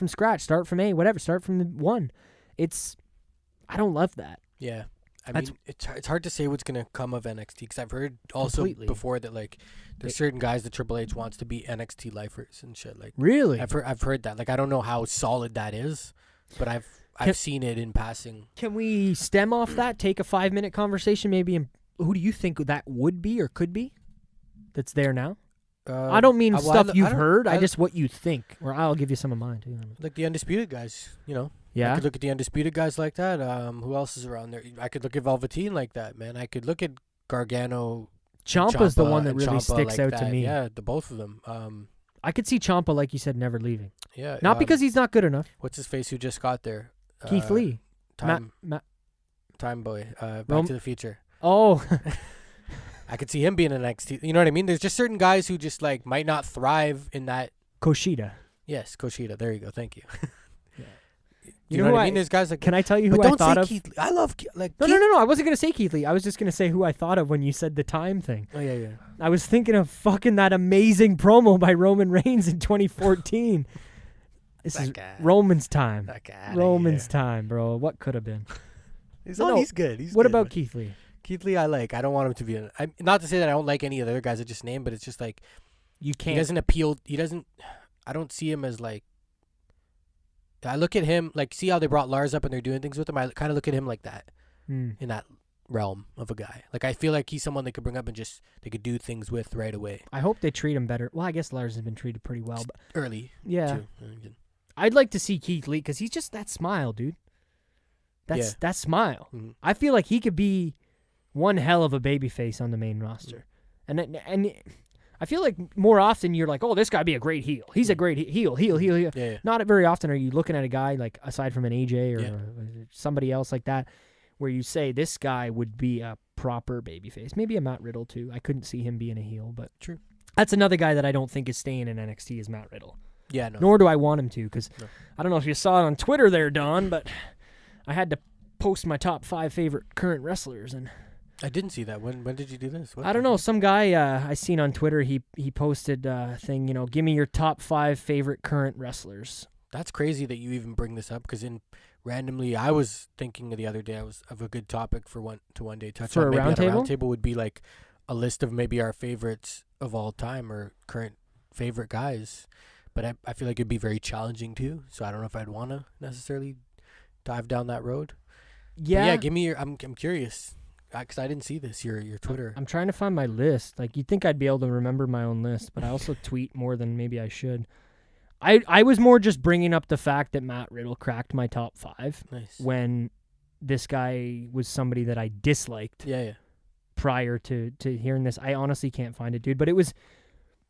scratch, start from A, whatever, start from the one. I don't love that. Yeah. I mean, it's hard to say what's going to come of NXT because I've heard also before that like there's certain guys that Triple H wants to be NXT lifers and shit. Like, really, I've heard that. Like, I don't know how solid that is, but I've seen it in passing. Can we stem off that? Take a 5-minute conversation, maybe. And who do you think that would be or could be? That's there now. I don't mean stuff you've heard. I just what you think, or I'll give you some of mine too. Like the Undisputed guys, Yeah. I could look at the Undisputed guys like that. Who else is around there? I could look at Velveteen like that, man. I could look at Gargano. Ciampa's the one that really Ciampa sticks like out that. to me. Yeah, the both of them. I could see Ciampa, like you said, never leaving. Yeah. Not because he's not good enough. What's his face who just got there? Keith Lee. Time Boy. Back to the Future. Oh. I could see him being an NXT. You know what I mean? There's just certain guys who just like might not thrive in that. Kushida. Yes, Kushida. There you go. Thank you. Yeah. You know what I mean? There's guys like. Can I tell you who but I don't thought say of? Keith Lee. I love like. No. I wasn't gonna say Keith Lee. I was just gonna say who I thought of when you said the time thing. Oh yeah. I was thinking of fucking that amazing promo by Roman Reigns in 2014. This is Roman's time. Roman's time, bro. What could have been? He's good. What about Keith Lee? Keith Lee, I like. I don't want him to be. Not to say that I don't like any of the other guys I just named, but it's just like You can't. he doesn't appeal. He doesn't. I don't see him as like. I look at him like, see how they brought Lars up and they're doing things with him. I kind of look at him like that, in that realm of a guy. Like I feel like he's someone they could bring up and just they could do things with right away. I hope they treat him better. Well, I guess Lars has been treated pretty well, but Early, yeah. too. I'd like to see Keith Lee because he's just that smile, dude. That smile. Mm-hmm. I feel like he could be one hell of a babyface on the main roster, and I feel like more often you're like, oh, this guy be a great heel. He's a great heel. Yeah. Not very often are you looking at a guy like aside from an AJ or somebody else like that, where you say this guy would be a proper babyface. Maybe a Matt Riddle too. I couldn't see him being a heel, but True. That's another guy that I don't think is staying in NXT is Matt Riddle. Yeah, no. Nor do I want him to, because I don't know if you saw it on Twitter there, Don, but I had to post my top 5 favorite current wrestlers, and I didn't see that. When did you do this? What I don't know. Some guy I seen on Twitter, he posted a thing, give me your top 5 favorite current wrestlers. That's crazy that you even bring this up, because randomly I was thinking the other day of a good topic for one day touch for on. a Maybe roundtable. Roundtable would be like a list of maybe our favorites of all time or current favorite guys. But I feel like it'd be very challenging too. So I don't know if I'd want to necessarily dive down that road. Yeah. But yeah, give me your. I'm curious because I didn't see this. Your Twitter. I'm trying to find my list. Like you'd think I'd be able to remember my own list, but I also tweet more than maybe I should. I was more just bringing up the fact that Matt Riddle cracked my top 5 Nice. when this guy was somebody that I disliked. Yeah. Prior to hearing this. I honestly can't find it, dude. But it was.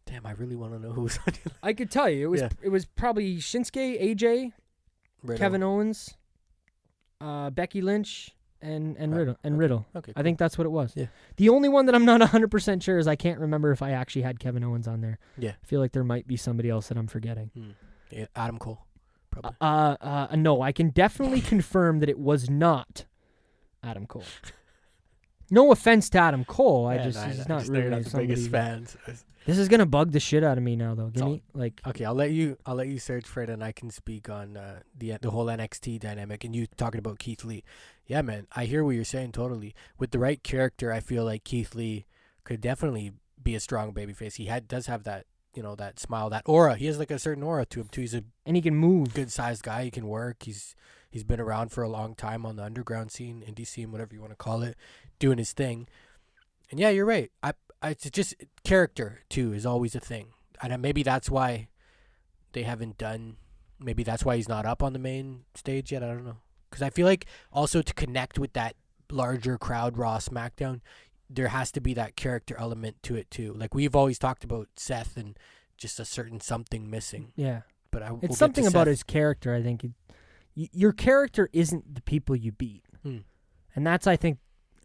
Damn, I really want to know who was on your list. I could tell you. It was probably Shinsuke, AJ, Riddle. Kevin Owens, Becky Lynch, and Riddle. And Okay. Riddle. Okay. I think that's what it was. Yeah. The only one that I'm not 100% sure is I can't remember if I actually had Kevin Owens on there. Yeah. I feel like there might be somebody else that I'm forgetting. Yeah, Adam Cole. Probably. No, I can definitely confirm that it was not Adam Cole. No offense to Adam Cole. He's not really the biggest fan. This is gonna bug the shit out of me now, though. Give me Okay, I'll let you search for it, and I can speak on the whole NXT dynamic. And you talking about Keith Lee, yeah, man. I hear what you're saying totally. With the right character, I feel like Keith Lee could definitely be a strong babyface. He does have that, that smile, that aura. He has like a certain aura to him too. He's and he can move. Good sized guy. He can work. He's been around for a long time on the underground scene, indie scene, whatever you want to call it, doing his thing. And yeah, you're right. It's just character too is always a thing, and maybe that's why they haven't done. Maybe that's why he's not up on the main stage yet. I don't know, because I feel like also to connect with that larger crowd, Raw SmackDown, there has to be that character element to it too. Like we've always talked about Seth and just a certain something missing. Yeah, but it's something about his character. I think your character isn't the people you beat, and that's I think.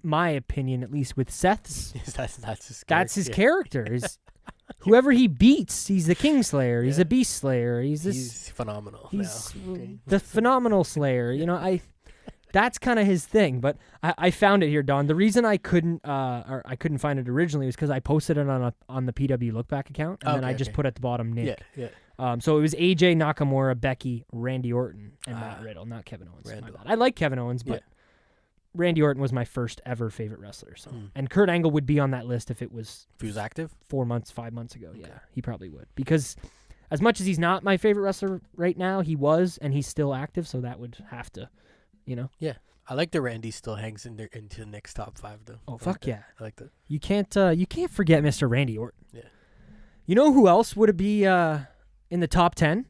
My opinion, at least with Seth's, that's his character. Is whoever he beats, he's the Kingslayer. He's a Beast Slayer. He's phenomenal. He's the phenomenal Slayer. That's kind of his thing. But I found it here, Don. The reason I couldn't find it originally was because I posted it on the PW LookBack account, and then I just put at the bottom Nick. Yeah. So it was AJ, Nakamura, Becky, Randy Orton, and Matt Riddle, not Kevin Owens. My bad. I like Kevin Owens, but. Randy Orton was my first ever favorite wrestler. So, and Kurt Angle would be on that list if he was active 5 months ago. Okay. Yeah, he probably would. Because as much as he's not my favorite wrestler right now, he was, and he's still active. So that would have to, Yeah, I like the Randy still hangs into the next top 5 though. Oh fuck yeah, I like that. You can't forget Mr. Randy Orton. Yeah. You know who else would be in the top 10?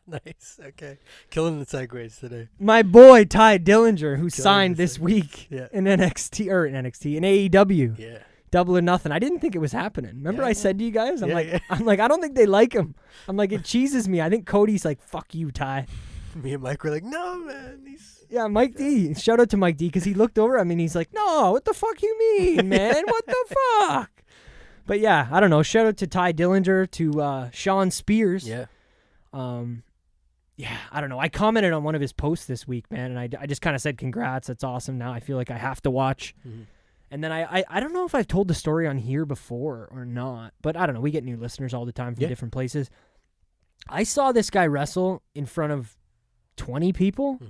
Nice. Okay. Killing the segues today. My boy Ty Dillinger, who signed this week in NXT in AEW. Yeah. Double or Nothing. I didn't think it was happening. Remember I said to you guys, I'm like, I don't think they like him. I'm like, it cheeses me. I think Cody's like, fuck you, Ty. Me and Mike were like, no, man. Yeah, Mike D. Shout out to Mike D because he looked over at me and he's like, no, what the fuck you mean, man? What the fuck? But yeah, I don't know. Shout out to Ty Dillinger, to Sean Spears. Yeah. Yeah, I don't know. I commented on one of his posts this week, man, and I just kind of said, congrats, that's awesome. Now I feel like I have to watch. Mm-hmm. And then I don't know if I've told the story on here before or not, but I don't know. We get new listeners all the time from different places. I saw this guy wrestle in front of 20 people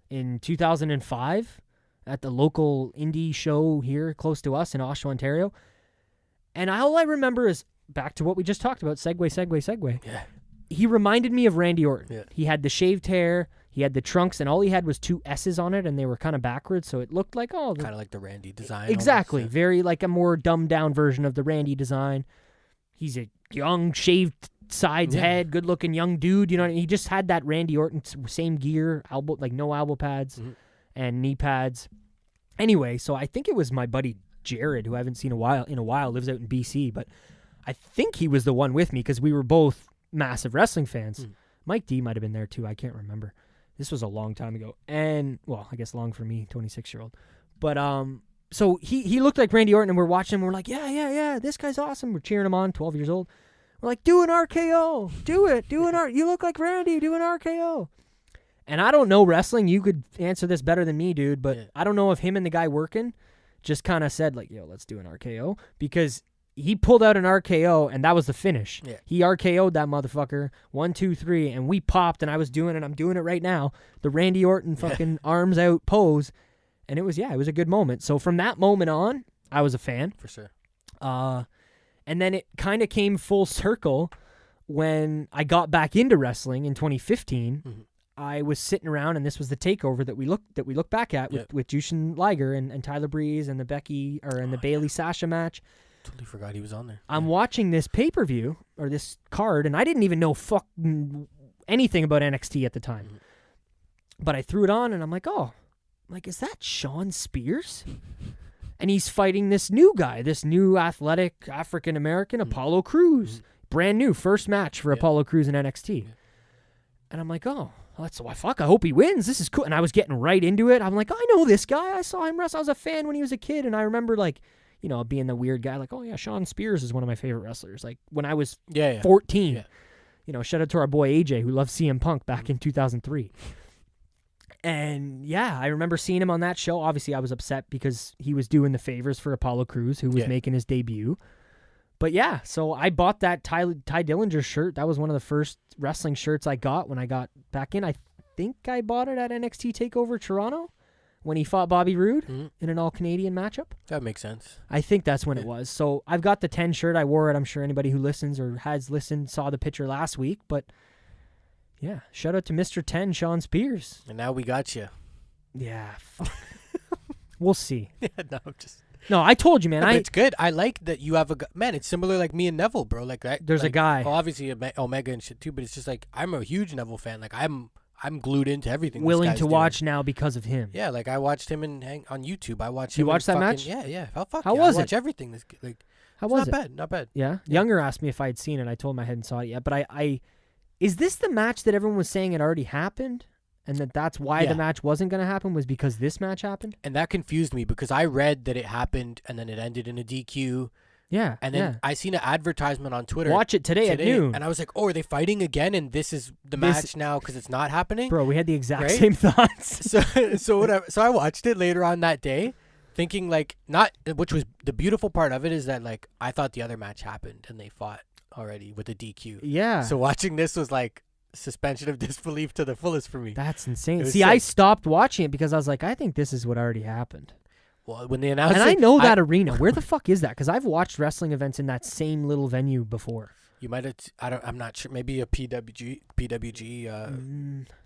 in 2005 at the local indie show here close to us in Oshawa, Ontario. And all I remember is back to what we just talked about, segue. Yeah. He reminded me of Randy Orton. Yeah. He had the shaved hair, he had the trunks, and all he had was 2 S's on it, and they were kind of backwards, so it looked like, kind of like the Randy design. Exactly. Almost, Very like a more dumbed down version of the Randy design. He's a young, shaved sides head, good looking young dude. You know, he just had that Randy Orton same gear, elbow, like no elbow pads and knee pads. Anyway, so I think it was my buddy Jared, who I haven't seen in a while, lives out in BC, but I think he was the one with me because we were both massive wrestling fans. Mike D might have been there too. I can't remember. This was a long time ago. And, well, I guess long for me, 26-year-old. But, so he looked like Randy Orton, and we're watching him. We're like, yeah, this guy's awesome. We're cheering him on, 12 years old. We're like, do an RKO. Do it. You look like Randy. Do an RKO. And I don't know wrestling. You could answer this better than me, dude. But I don't know if him and the guy working just kind of said, like, yo, let's do an RKO. Because he pulled out an RKO, and that was the finish. Yeah. He RKO'd that motherfucker. 1, 2, 3, and we popped, and I was doing it. I'm doing it right now. The Randy Orton fucking arms out pose. And it was a good moment. So from that moment on, I was a fan. For sure. And then it kind of came full circle when I got back into wrestling in 2015. I was sitting around, and this was the takeover that we look back at with Jushin Liger and Tyler Breeze and the Bailey Sasha match. Totally forgot he was on there. I'm watching this pay-per-view or this card, and I didn't even know anything about NXT at the time. But I threw it on, and I'm like, oh, is that Sean Spears? And he's fighting this new guy, this new athletic African-American, Apollo Crews. Brand new, first match for Apollo Crews in NXT. And I'm like, oh, fuck, I hope he wins. This is cool. And I was getting right into it. I'm like, I know this guy. I saw him wrestle. I was a fan when he was a kid, and I remember, being the weird guy, like, oh, yeah, Sean Spears is one of my favorite wrestlers. Like, when I was 14, shout out to our boy AJ, who loved CM Punk back in 2003. And, I remember seeing him on that show. Obviously, I was upset because he was doing the favors for Apollo Crews, who was making his debut. But, so I bought that Ty Dillinger shirt. That was one of the first wrestling shirts I got when I got back in. I think I bought it at NXT TakeOver Toronto when he fought Bobby Roode in an all-Canadian matchup. That makes sense. I think that's when it was. So I've got the 10 shirt. I wore it. I'm sure anybody who listens or has listened saw the picture last week. But, shout out to Mr. 10, Sean Spears. And now we got you. Yeah, fuck. We'll see. No, I told you, man. It's good. I like that you have man. It's similar like me and Neville, bro. There's a guy. Well, obviously Omega and shit too, but it's just like I'm a huge Neville fan. Like I'm glued into everything. Willing to watch now because of him. Yeah, like I watched him on YouTube. I watched. You watched that match? Yeah. How I was it? watch everything. How was it? Not bad. Yeah. Younger asked me if I had seen it. I told him I hadn't saw it yet. But I is this the match that everyone was saying had already happened? And that's why the match wasn't going to happen, was because this match happened? And that confused me because I read that it happened and then it ended in a DQ. Yeah. And then I seen an advertisement on Twitter. Watch it today at noon. And I was like, oh, are they fighting again? And this is the match now because it's not happening? Bro, we had the exact same thoughts. So whatever. So I watched it later on that day thinking which was the beautiful part of it is that I thought the other match happened and they fought already with a DQ. Yeah. So watching this was suspension of disbelief to the fullest for me. That's insane. See, I stopped watching it because I was like, I think this is what already happened. Well, when they announced and I know that arena. Where the fuck is that? Because I've watched wrestling events in that same little venue before. You might have. I'm not sure. Maybe a PWG.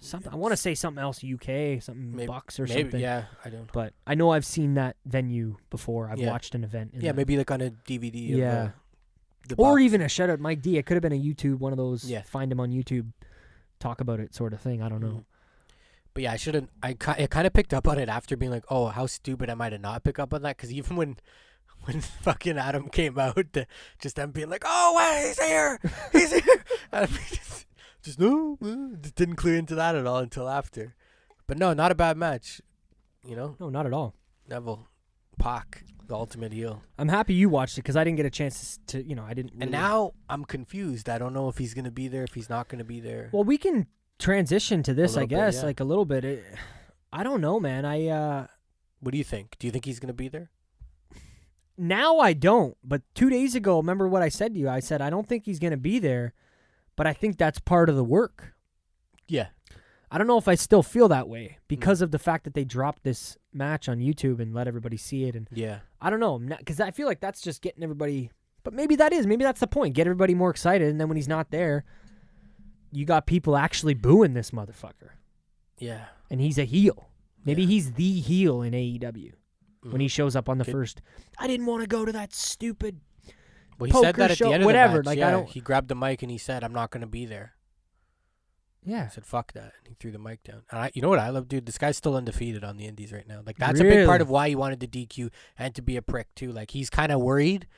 Something. I want to say something else. UK, something Bucks or something. Yeah, I don't. But I know I've seen that venue before. I've watched an event. Maybe on a DVD. Yeah. Or even a shout out Mike D. It could have been a YouTube, one of those. Yeah. Find him on YouTube. Talk about it sort of thing. I don't know. But yeah, I kind of picked up on it after being like, oh, how stupid am I to not pick up on that? Because even when fucking Adam came out, just them being like, oh, wait, he's here. I mean, just didn't clue into that at all until after. But no, not a bad match. No, not at all. Neville, Pac, the ultimate heel. I'm happy you watched it because I didn't get a chance to, I didn't. Really... And now I'm confused. I don't know if he's going to be there, if he's not going to be there. Well, we can transition to this, I guess, a little bit. I don't know, man. What do you think? Do you think he's going to be there? Now I don't. But 2 days ago, remember what I said to you? I said, I don't think he's going to be there, but I think that's part of the work. Yeah. I don't know if I still feel that way because of the fact that they dropped this match on YouTube and let everybody see it. And I don't know, because I feel like that's just getting everybody. But maybe that's the point. Get everybody more excited, and then when he's not there, you got people actually booing this motherfucker. Yeah. And he's a heel. Maybe he's the heel in AEW when he shows up on the first. I didn't want to go to that stupid. Well, he said that at the end of the match. Like, yeah, he grabbed the mic and he said, "I'm not going to be there." Yeah. I said, "Fuck that." And he threw the mic down. And you know what I love, dude? This guy's still undefeated on the indies right now. Like, that's a big part of why he wanted to DQ and to be a prick, too. Like, he's kind of worried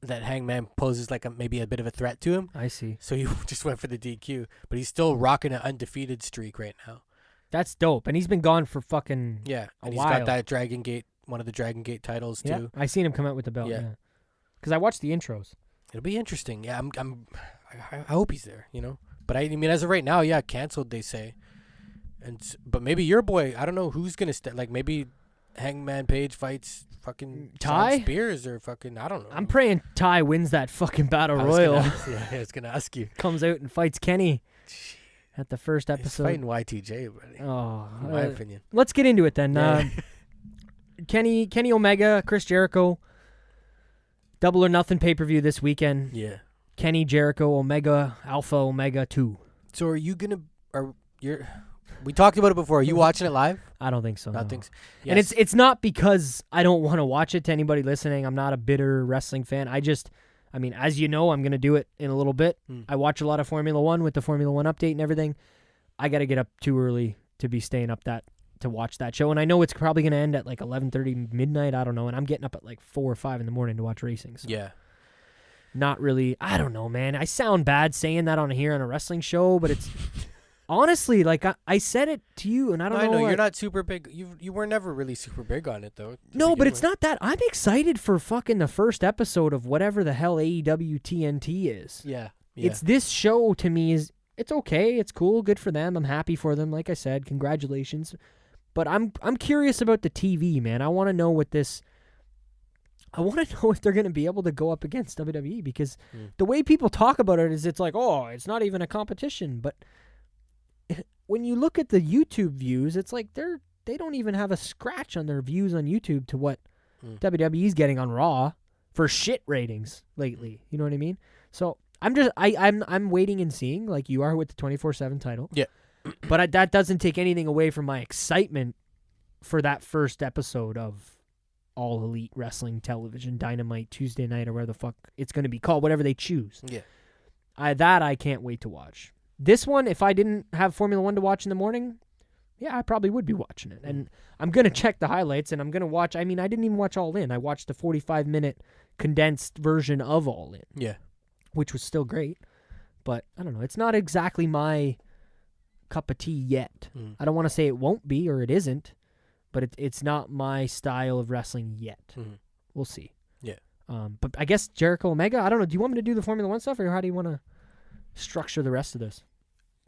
that Hangman poses like maybe a bit of a threat to him. I see. So he just went for the DQ. But he's still rocking an undefeated streak right now. That's dope. And he's been gone for fucking a while. He's got that Dragon Gate, one of the Dragon Gate titles, too. I seen him come out with the belt, Because I watched the intros. It'll be interesting. Yeah, I hope he's there, you know? But I mean, as of right now, canceled, they say. But maybe your boy, I don't know who's going to like, maybe Hangman Page fights fucking Ty Shawn Spears or fucking, I don't know. I'm praying Ty wins that fucking battle royal. I was going to ask you. Comes out and fights Kenny at the first episode. He's fighting YTJ, buddy. Oh, in my opinion. Let's get into it then. Kenny Omega, Chris Jericho, Double or Nothing pay-per-view this weekend. Yeah. Kenny, Jericho, Omega, Alpha, Omega 2. So are you going to... We talked about it before. Are you watching it live? I don't think so. I think so. Yes. And it's not because I don't want to watch it. To anybody listening, I'm not a bitter wrestling fan. I mean, as you know, I'm going to do it in a little bit. I watch a lot of Formula One with the Formula One update and everything. I got to get up too early to be staying up to watch that show. And I know it's probably going to end at like 11:30 midnight. I don't know. And I'm getting up at like 4 or 5 in the morning to watch racing. So. Yeah. Not really. I don't know, man. I sound bad saying that on a wrestling show, but it's... Honestly, like I said it to you, and I don't know. I know you're not super big. You were never really super big on it, though. No, but it's not that. I'm excited for fucking the first episode of whatever the hell AEW TNT is. Yeah. It's this show to me is it's okay, it's cool, good for them. I'm happy for them. Like I said, congratulations. But I'm curious about the TV, man. I want to know what this. I want to know if they're going to be able to go up against WWE because the way people talk about it is it's like, oh, it's not even a competition, but. When you look at the YouTube views, it's like they don't even have a scratch on their views on YouTube to what WWE's getting on Raw for shit ratings lately. You know what I mean? So I'm waiting and seeing like you are with the 24/7 title. Yeah. But that doesn't take anything away from my excitement for that first episode of All Elite Wrestling Television Dynamite Tuesday night or whatever the fuck it's going to be called, whatever they choose. Yeah. I can't wait to watch. This one, if I didn't have Formula One to watch in the morning, I probably would be watching it. And I'm going to check the highlights, and I'm going to watch... I mean, I didn't even watch All In. I watched the 45-minute condensed version of All In. Yeah. Which was still great. But, I don't know. It's not exactly my cup of tea yet. I don't want to say it won't be or it isn't, but it's not my style of wrestling yet. We'll see. Yeah. But I guess Jericho Omega, I don't know. Do you want me to do the Formula One stuff, or how do you want to structure the rest of this?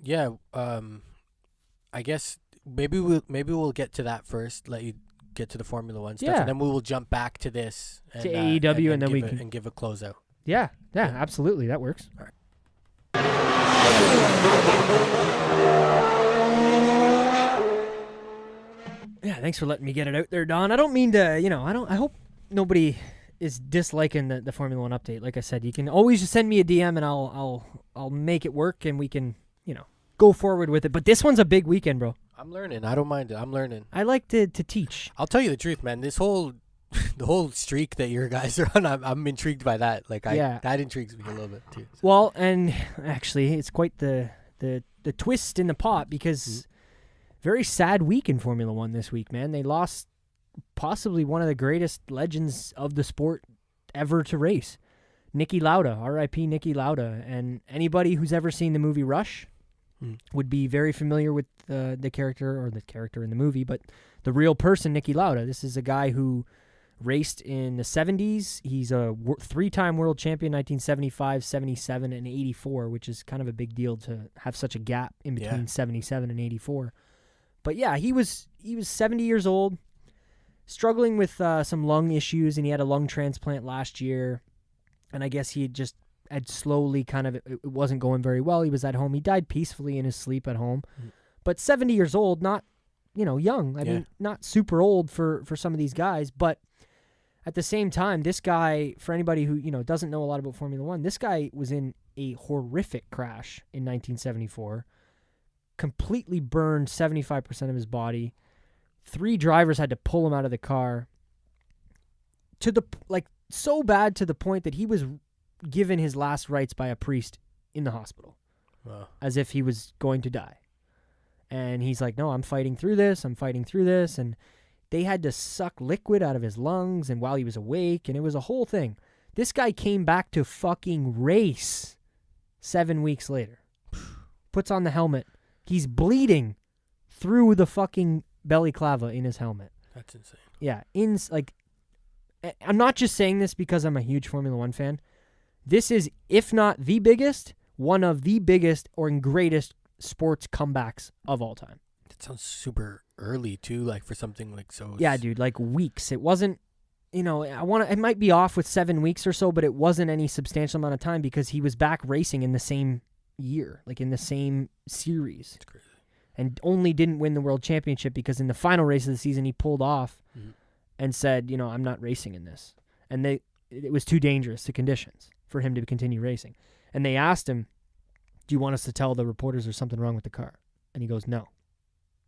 Yeah, I guess maybe we'll get to that first. Let you get to the Formula One stuff, and then we will jump back to this to AEW, and then we can give a closeout. Yeah, absolutely, that works. All right. Yeah, thanks for letting me get it out there, Don. I don't mean to, I hope nobody is disliking the Formula One update. Like I said, you can always just send me a DM, and I'll make it work, and we can, go forward with it. But this one's a big weekend, bro. I'm learning. I don't mind it. I'm learning. I like to teach. I'll tell you the truth, man. This whole the whole streak that your guys are on, I'm intrigued by that. Like, that intrigues me a little bit too. So. Well, and actually, it's quite the twist in the pot because very sad week in Formula One this week, man. They lost possibly one of the greatest legends of the sport ever to race, Niki Lauda. R.I.P. Niki Lauda. And anybody who's ever seen the movie Rush would be very familiar with the character in the movie, but the real person, Niki Lauda. This is a guy who raced in the 70s. He's a 3-time world champion, 1975, 77, and 84, which is kind of a big deal to have such a gap in between 77 and 84. But yeah, he was 70 years old, struggling with some lung issues, and he had a lung transplant last year. And I guess he had slowly it wasn't going very well. He was at home. He died peacefully in his sleep at home. But 70 years old, not, young. I mean, not super old for some of these guys. But at the same time, this guy, for anybody who, doesn't know a lot about Formula One, this guy was in a horrific crash in 1974. Completely burned 75% of his body. 3 drivers had to pull him out of the car. So bad to the point that he was given his last rites by a priest in the hospital. Wow. As if he was going to die. And he's like, no, I'm fighting through this. And they had to suck liquid out of his lungs and while he was awake, and it was a whole thing. This guy came back to fucking race 7 weeks later. Puts on the helmet. He's bleeding through the fucking belly clava in his helmet. That's insane. Yeah. I'm not just saying this because I'm a huge Formula One fan. This is, if not the biggest, one of the biggest or greatest sports comebacks of all time. That sounds super early too, like for something like so. Yeah, dude, like weeks. It wasn't, it might be off with 7 weeks or so, but it wasn't any substantial amount of time because he was back racing in the same year, like in the same series. That's crazy. And only didn't win the world championship because in the final race of the season he pulled off and said, I'm not racing in this. And it was too dangerous, the conditions, for him to continue racing. And they asked him, do you want us to tell the reporters there's something wrong with the car? And he goes, no.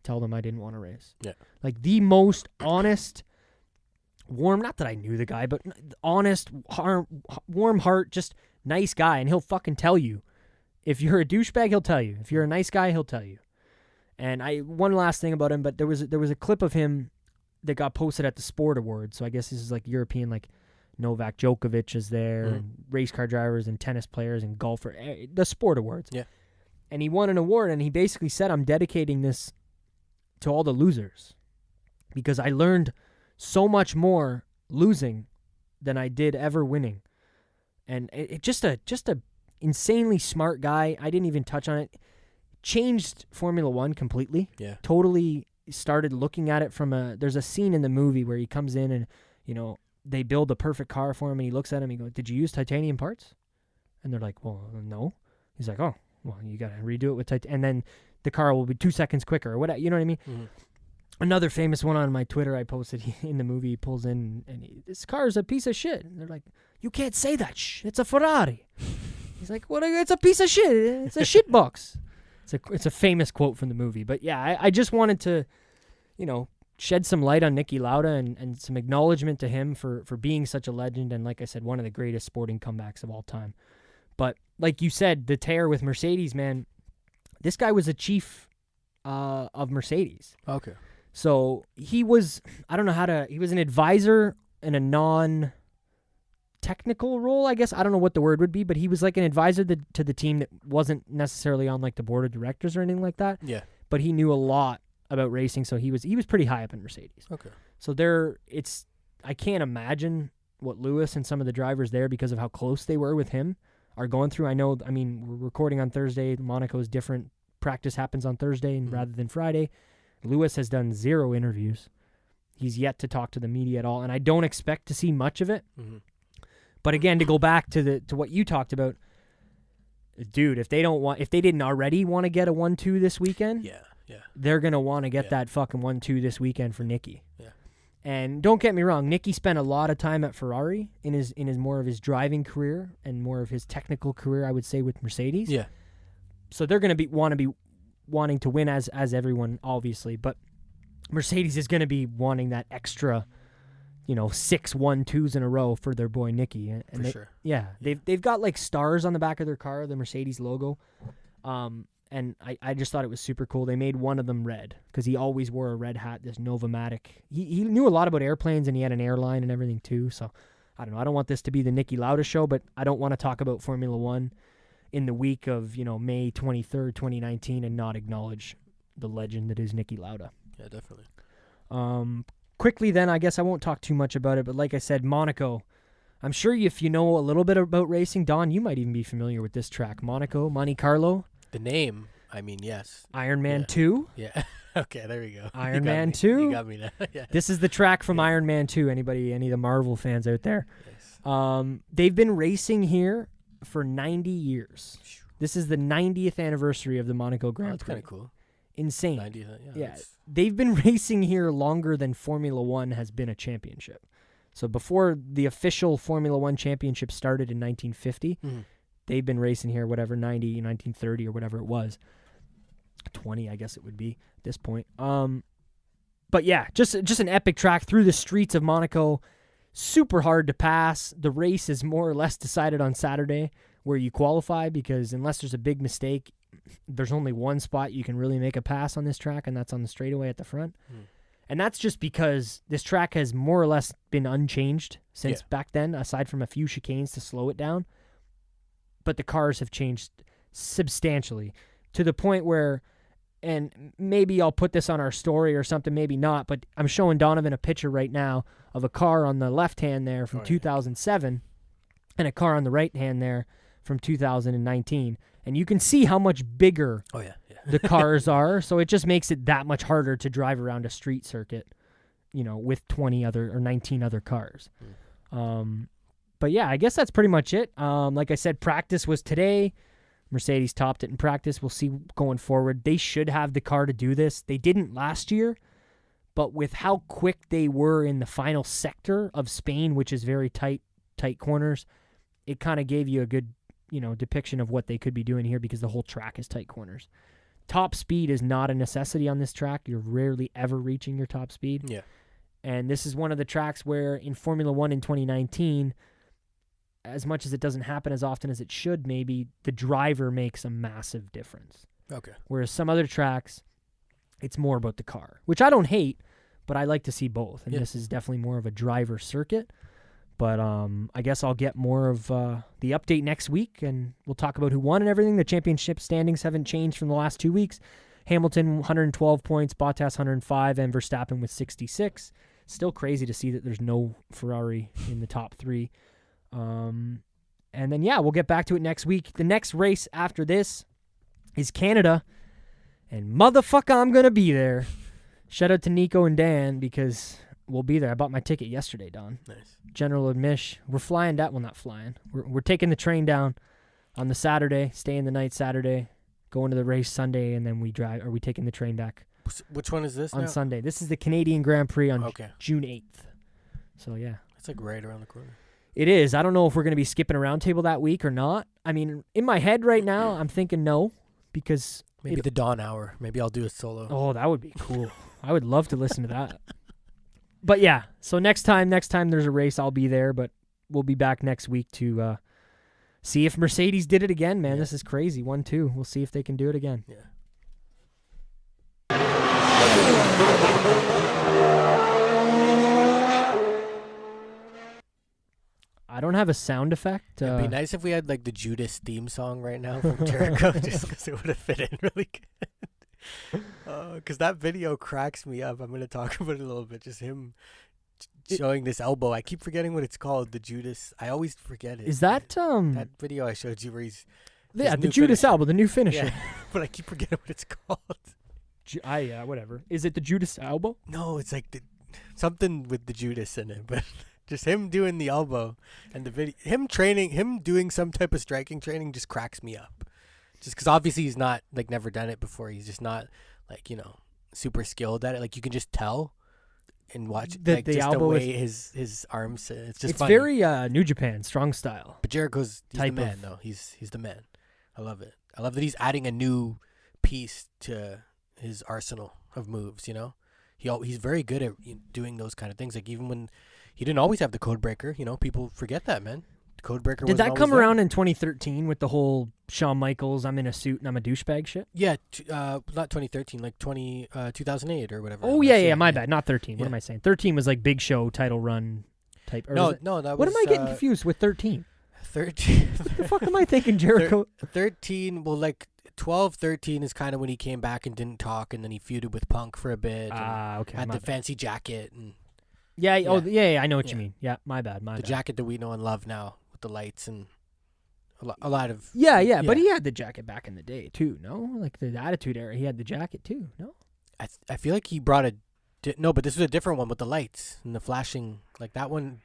Tell them I didn't want to race. Yeah. Like the most honest, warm, not that I knew the guy, but honest, warm heart, just nice guy. And he'll fucking tell you. If you're a douchebag, he'll tell you. If you're a nice guy, he'll tell you. And one last thing about him, but there was a clip of him that got posted at the Sport Awards. So I guess this is like European, like Novak Djokovic is there, and race car drivers and tennis players and golfer, the Sport Awards. Yeah. And he won an award, and he basically said, I'm dedicating this to all the losers because I learned so much more losing than I did ever winning. And it just a insanely smart guy. I didn't even touch on it. Changed Formula One completely. Yeah. Totally started looking at it from there's a scene in the movie where he comes in and, they build the perfect car for him and he looks at him and he goes, did you use titanium parts? And they're like, well, no. He's like, oh, well, you got to redo it with titanium. And then the car will be 2 seconds quicker or whatever. You know what I mean? Mm-hmm. Another famous one on my Twitter I posted in the movie, he pulls in and this car is a piece of shit. And they're like, you can't say that. It's a Ferrari. He's like, what? It's a piece of shit. It's a shit box. It's a famous quote from the movie. But yeah, I just wanted to, shed some light on Niki Lauda and some acknowledgement to him for being such a legend. And like I said, one of the greatest sporting comebacks of all time. But like you said, the tear with Mercedes, man, this guy was a chief of Mercedes. Okay. So he was, he was an advisor in a non-technical role, I guess. I don't know what the word would be, but he was like an advisor to the team that wasn't necessarily on like the board of directors or anything like that. Yeah. But he knew a lot about racing, so he was pretty high up in Mercedes. Okay. So I can't imagine what Lewis and some of the drivers there, because of how close they were with him, are going through. We're recording on Thursday. Monaco is different. Practice happens on Thursday rather than Friday. Lewis has done 0 interviews. He's yet to talk to the media at all, and I don't expect to see much of it. Mm-hmm. But again, to go back to what you talked about, dude, if they didn't already want to get a 1-2 this weekend, they're gonna want to get that fucking 1-2 this weekend for Niki. Yeah. And don't get me wrong, Niki spent a lot of time at Ferrari in his more of his driving career and more of his technical career, I would say, with Mercedes. Yeah. So they're gonna be wanting to win as everyone, obviously, but Mercedes is gonna be wanting that extra, 6 1-2s in a row for their boy Niki. And for sure. Yeah. They've got like stars on the back of their car, the Mercedes logo. And I just thought it was super cool. They made one of them red because he always wore a red hat, this Novamatic. He knew a lot about airplanes, and he had an airline and everything too. So I don't know. I don't want this to be the Niki Lauda show, but I don't want to talk about Formula One in the week of, May 23rd, 2019 and not acknowledge the legend that is Niki Lauda. Yeah, definitely. Quickly then, I guess I won't talk too much about it, but like I said, Monaco. I'm sure if you know a little bit about racing, Don, you might even be familiar with this track. Monaco, Monte Carlo. The name, yes. Iron Man 2. Yeah. Okay, there we go. Iron Man 2. You got me now. Yeah. This is the track from Iron Man 2. Any of the Marvel fans out there? Yes. They've been racing here for 90 years. This is the 90th anniversary of the Monaco Grand Prix. That's kind of cool. insane. 90, Yeah, they've been racing here longer than Formula One has been a championship. So before the official Formula One championship started in 1950, they've been racing here, 90, 1930 or whatever it was. 20, I guess it would be at this point. But yeah, just an epic track through the streets of Monaco. Super hard to pass. The race is more or less decided on Saturday where you qualify, because unless there's a big mistake, there's only one spot you can really make a pass on this track, and that's on the straightaway at the front. And that's just because this track has more or less been unchanged since back then, aside from a few chicanes to slow it down. But the cars have changed substantially to the point where, and maybe I'll put this on our story or something, maybe not, but I'm showing Donovan a picture right now of a car on the left hand there from 2007 and a car on the right hand there from 2019. And you can see how much bigger the cars are, so it just makes it that much harder to drive around a street circuit, with 19 other cars. But yeah, I guess that's pretty much it. Like I said, practice was today. Mercedes topped it in practice. We'll see going forward. They should have the car to do this. They didn't last year, but with how quick they were in the final sector of Spain, which is very tight corners, it kind of gave you a good depiction of what they could be doing here, because the whole track is tight corners. Top speed is not a necessity on this track. You're rarely ever reaching your top speed. Yeah. And this is one of the tracks where in Formula One in 2019, as much as it doesn't happen as often as it should, maybe the driver makes a massive difference. Okay. Whereas some other tracks, it's more about the car, which I don't hate, but I like to see both. And this is definitely more of a driver circuit. But I guess I'll get more of the update next week, and we'll talk about who won and everything. The championship standings haven't changed from the last 2 weeks. Hamilton, 112 points, Bottas, 105, and Verstappen with 66. Still crazy to see that there's no Ferrari in the top three. And then, we'll get back to it next week. The next race after this is Canada, and motherfucker, I'm going to be there. Shout out to Nico and Dan, because we'll be there. I bought my ticket yesterday, Don. Nice. General admission. We're flying down. Well, not flying. We're taking the train down on the Saturday, staying the night Saturday, going to the race Sunday, and then we taking the train back. Which one is this on now? Sunday. This is the Canadian Grand Prix on June 8th. So, yeah. It's like right around the corner. It is. I don't know if we're going to be skipping a roundtable that week or not. I mean, in my head right now, I'm thinking no, because maybe the dawn hour. Maybe I'll do a solo. Oh, that would be cool. I would love to listen to that. But yeah, so next time there's a race, I'll be there, but we'll be back next week to see if Mercedes did it again, man. This is crazy. 1-2. We'll see if they can do it again. Yeah. I don't have a sound effect. It'd be nice if we had like the Judas theme song right now from Jericho, just because it would have fit in really good. Because that video cracks me up. I'm going to talk about it a little bit. Just him showing this elbow. I keep forgetting what it's called. The Judas. I always forget it. Is that that video I showed you where he's the Judas elbow, the new finisher? Yeah, but I keep forgetting what it's called. Whatever. Is it the Judas elbow? No, it's like something with the Judas in it, but just him doing the elbow and the video, him doing some type of striking training just cracks me up. Just because obviously he's not like never done it before. He's just not like super skilled at it. Like you can just tell and watch the elbow way his arms. It's funny. Very New Japan strong style. But Jericho's the man though. He's the man. I love it. I love that he's adding a new piece to his arsenal of moves. He's very good at doing those kind of things. Like even when he didn't always have the code breaker. People forget that, man. Codebreaker. Did that come around in 2013 with the whole Shawn Michaels, I'm in a suit and I'm a douchebag shit? Yeah, not 2013, like 2008 or whatever. Oh, yeah, my bad. Not 13. What am I saying? 13 was like Big Show title run type. No, that was... What am I getting confused with 13? 13. What the fuck am I thinking, Jericho? 13, well, like 12, 13 is kind of when he came back and didn't talk, and then he feuded with Punk for a bit. Okay. Had the fancy jacket. And yeah, I know what you mean. Yeah, my bad. The jacket that we know and love now. The lights and a lot of yeah, but he had the jacket back in the day too. No, like the Attitude Era, he had the jacket too. No, I feel like he brought but this was a different one with the lights and the flashing. Like that one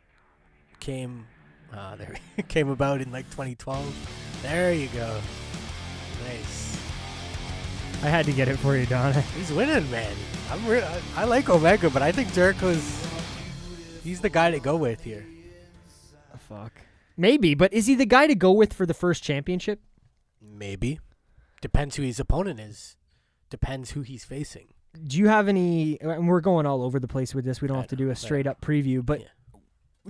came about in like 2012. There you go. Nice. I had to get it for you, Don. He's winning, man. I like Omega, but I think he's the guy to go with here. Fuck. Maybe, but is he the guy to go with for the first championship? Maybe. Depends who his opponent is. Depends who he's facing. Do you have any, and we're going all over the place with this, we don't have to do a straight up preview, but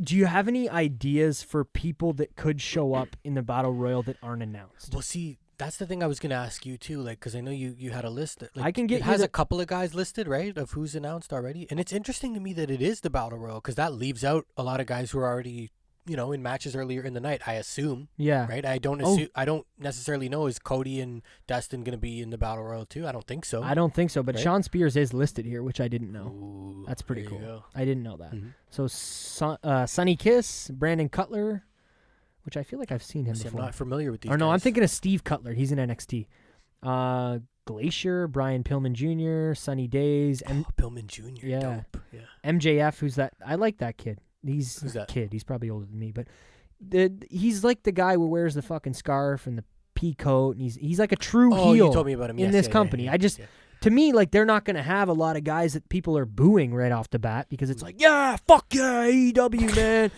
do you have any ideas for people that could show up in the Battle Royal that aren't announced? Well, see, that's the thing I was going to ask you too, like, because I know you had a list. Like, I can get it has a couple of guys listed, right, of who's announced already. And it's interesting to me that it is the Battle Royal, because that leaves out a lot of guys who are already, in matches earlier in the night, I assume. Yeah. Right? I don't necessarily know, is Cody and Dustin going to be in the Battle Royal too? I don't think so. I don't think so, but right? Sean Spears is listed here, which I didn't know. Ooh, that's pretty cool. Go. I didn't know that. Mm-hmm. So Sonny Kiss, Brandon Cutler, which I feel like I've seen him before. I'm not familiar with these Or no, guys. I'm thinking of Steve Cutler. He's in NXT. Glacier, Brian Pillman Jr., Sunny Days. Pillman Jr. Yeah. Dope. Yeah. MJF, who's that? I like that kid. Who's that kid? He's probably older than me, but he's like the guy who wears the fucking scarf and the pea coat, and he's like a true heel. You told me about him. In this company. To me, like, they're not going to have a lot of guys that people are booing right off the bat because it's like, yeah, fuck yeah, AEW, man.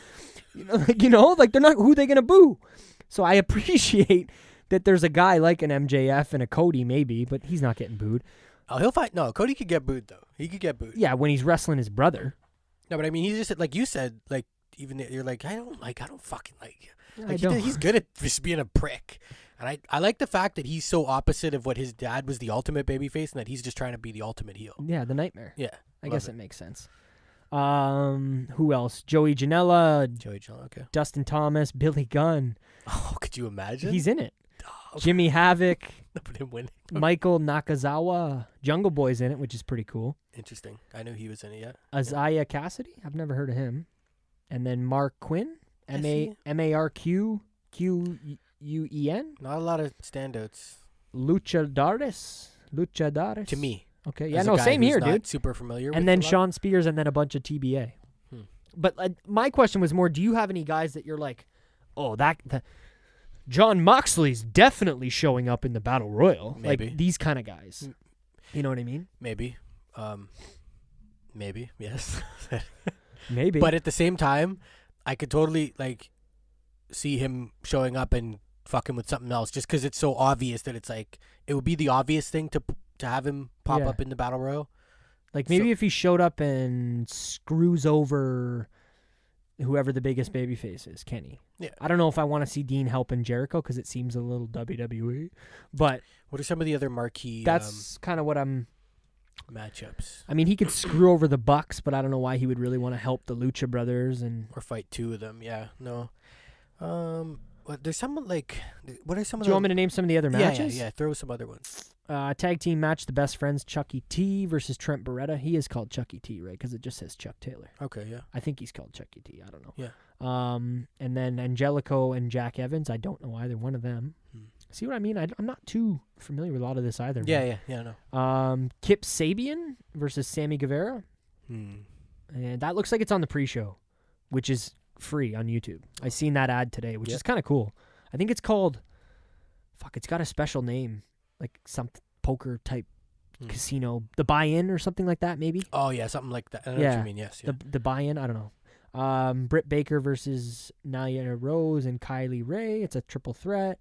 Like they're not, who they going to boo? So I appreciate that there's a guy like an MJF and a Cody maybe, but he's not getting booed. Oh, he'll fight. No, Cody could get booed, though. He could get booed. Yeah, when he's wrestling his brother. No, but I mean, he's just, like you said, like, even you're like, I don't fucking like you. Like, he's good at just being a prick. And I like the fact that he's so opposite of what his dad was, the ultimate babyface, and that he's just trying to be the ultimate heel. Yeah, the nightmare. Yeah. I guess it makes sense. Who else? Joey Janela. Okay. Dustin Thomas, Billy Gunn. Oh, could you imagine? He's in it. Oh, Jimmy Havoc. Put him winning. Michael Nakazawa. Jungle Boy's in it, which is pretty cool. Interesting. I knew he was in it, yeah. Isaiah Cassidy. I've never heard of him. And then Mark Quinn. MARQ. QUEN. Not a lot of standouts. Luchadares. To me. Okay. Yeah, no, same here, dude. Super familiar with. And then Sean Spears and then a bunch of TBA. But my question was more, do you have any guys that you're like, oh, John Moxley's definitely showing up in the Battle Royal? Maybe. Like these kind of guys. You know what I mean? Maybe. Maybe, yes. Maybe. But at the same time, I could totally, like, see him showing up and fucking with something else just because it's so obvious that it's like, it would be the obvious thing to have him pop up in the Battle Royal. Like maybe if he showed up and screws over whoever the biggest babyface is, Kenny. Yeah. I don't know if I want to see Dean helping Jericho because it seems a little WWE. But what are some of the other marquee? That's kind of what I'm. Matchups. I mean, he could screw over the Bucks, but I don't know why he would really want to help the Lucha Brothers or fight two of them. Yeah, no. There's someone like. What are some of? Do you want me to name some of the other matches? Yeah. Throw some other ones. Tag team match: the Best Friends, Chucky T versus Trent Beretta. He is called Chucky T, right? Because it just says Chuck Taylor. Okay, yeah. I think he's called Chucky T. I don't know. Yeah. And then Angelico and Jack Evans. I don't know either one of them. See what I mean? I'm not too familiar with a lot of this either. Yeah, no. Kip Sabian versus Sammy Guevara. And that looks like it's on the pre-show, which is free on YouTube. I seen that ad today, which is kind of cool. I think it's called, it's got a special name, like some poker type casino, the buy-in or something like that, maybe. Oh yeah, something like that. I know what you mean. Yes. Yeah. The buy-in. I don't know. Britt Baker versus Nyla Rose and Kylie Ray. It's a triple threat.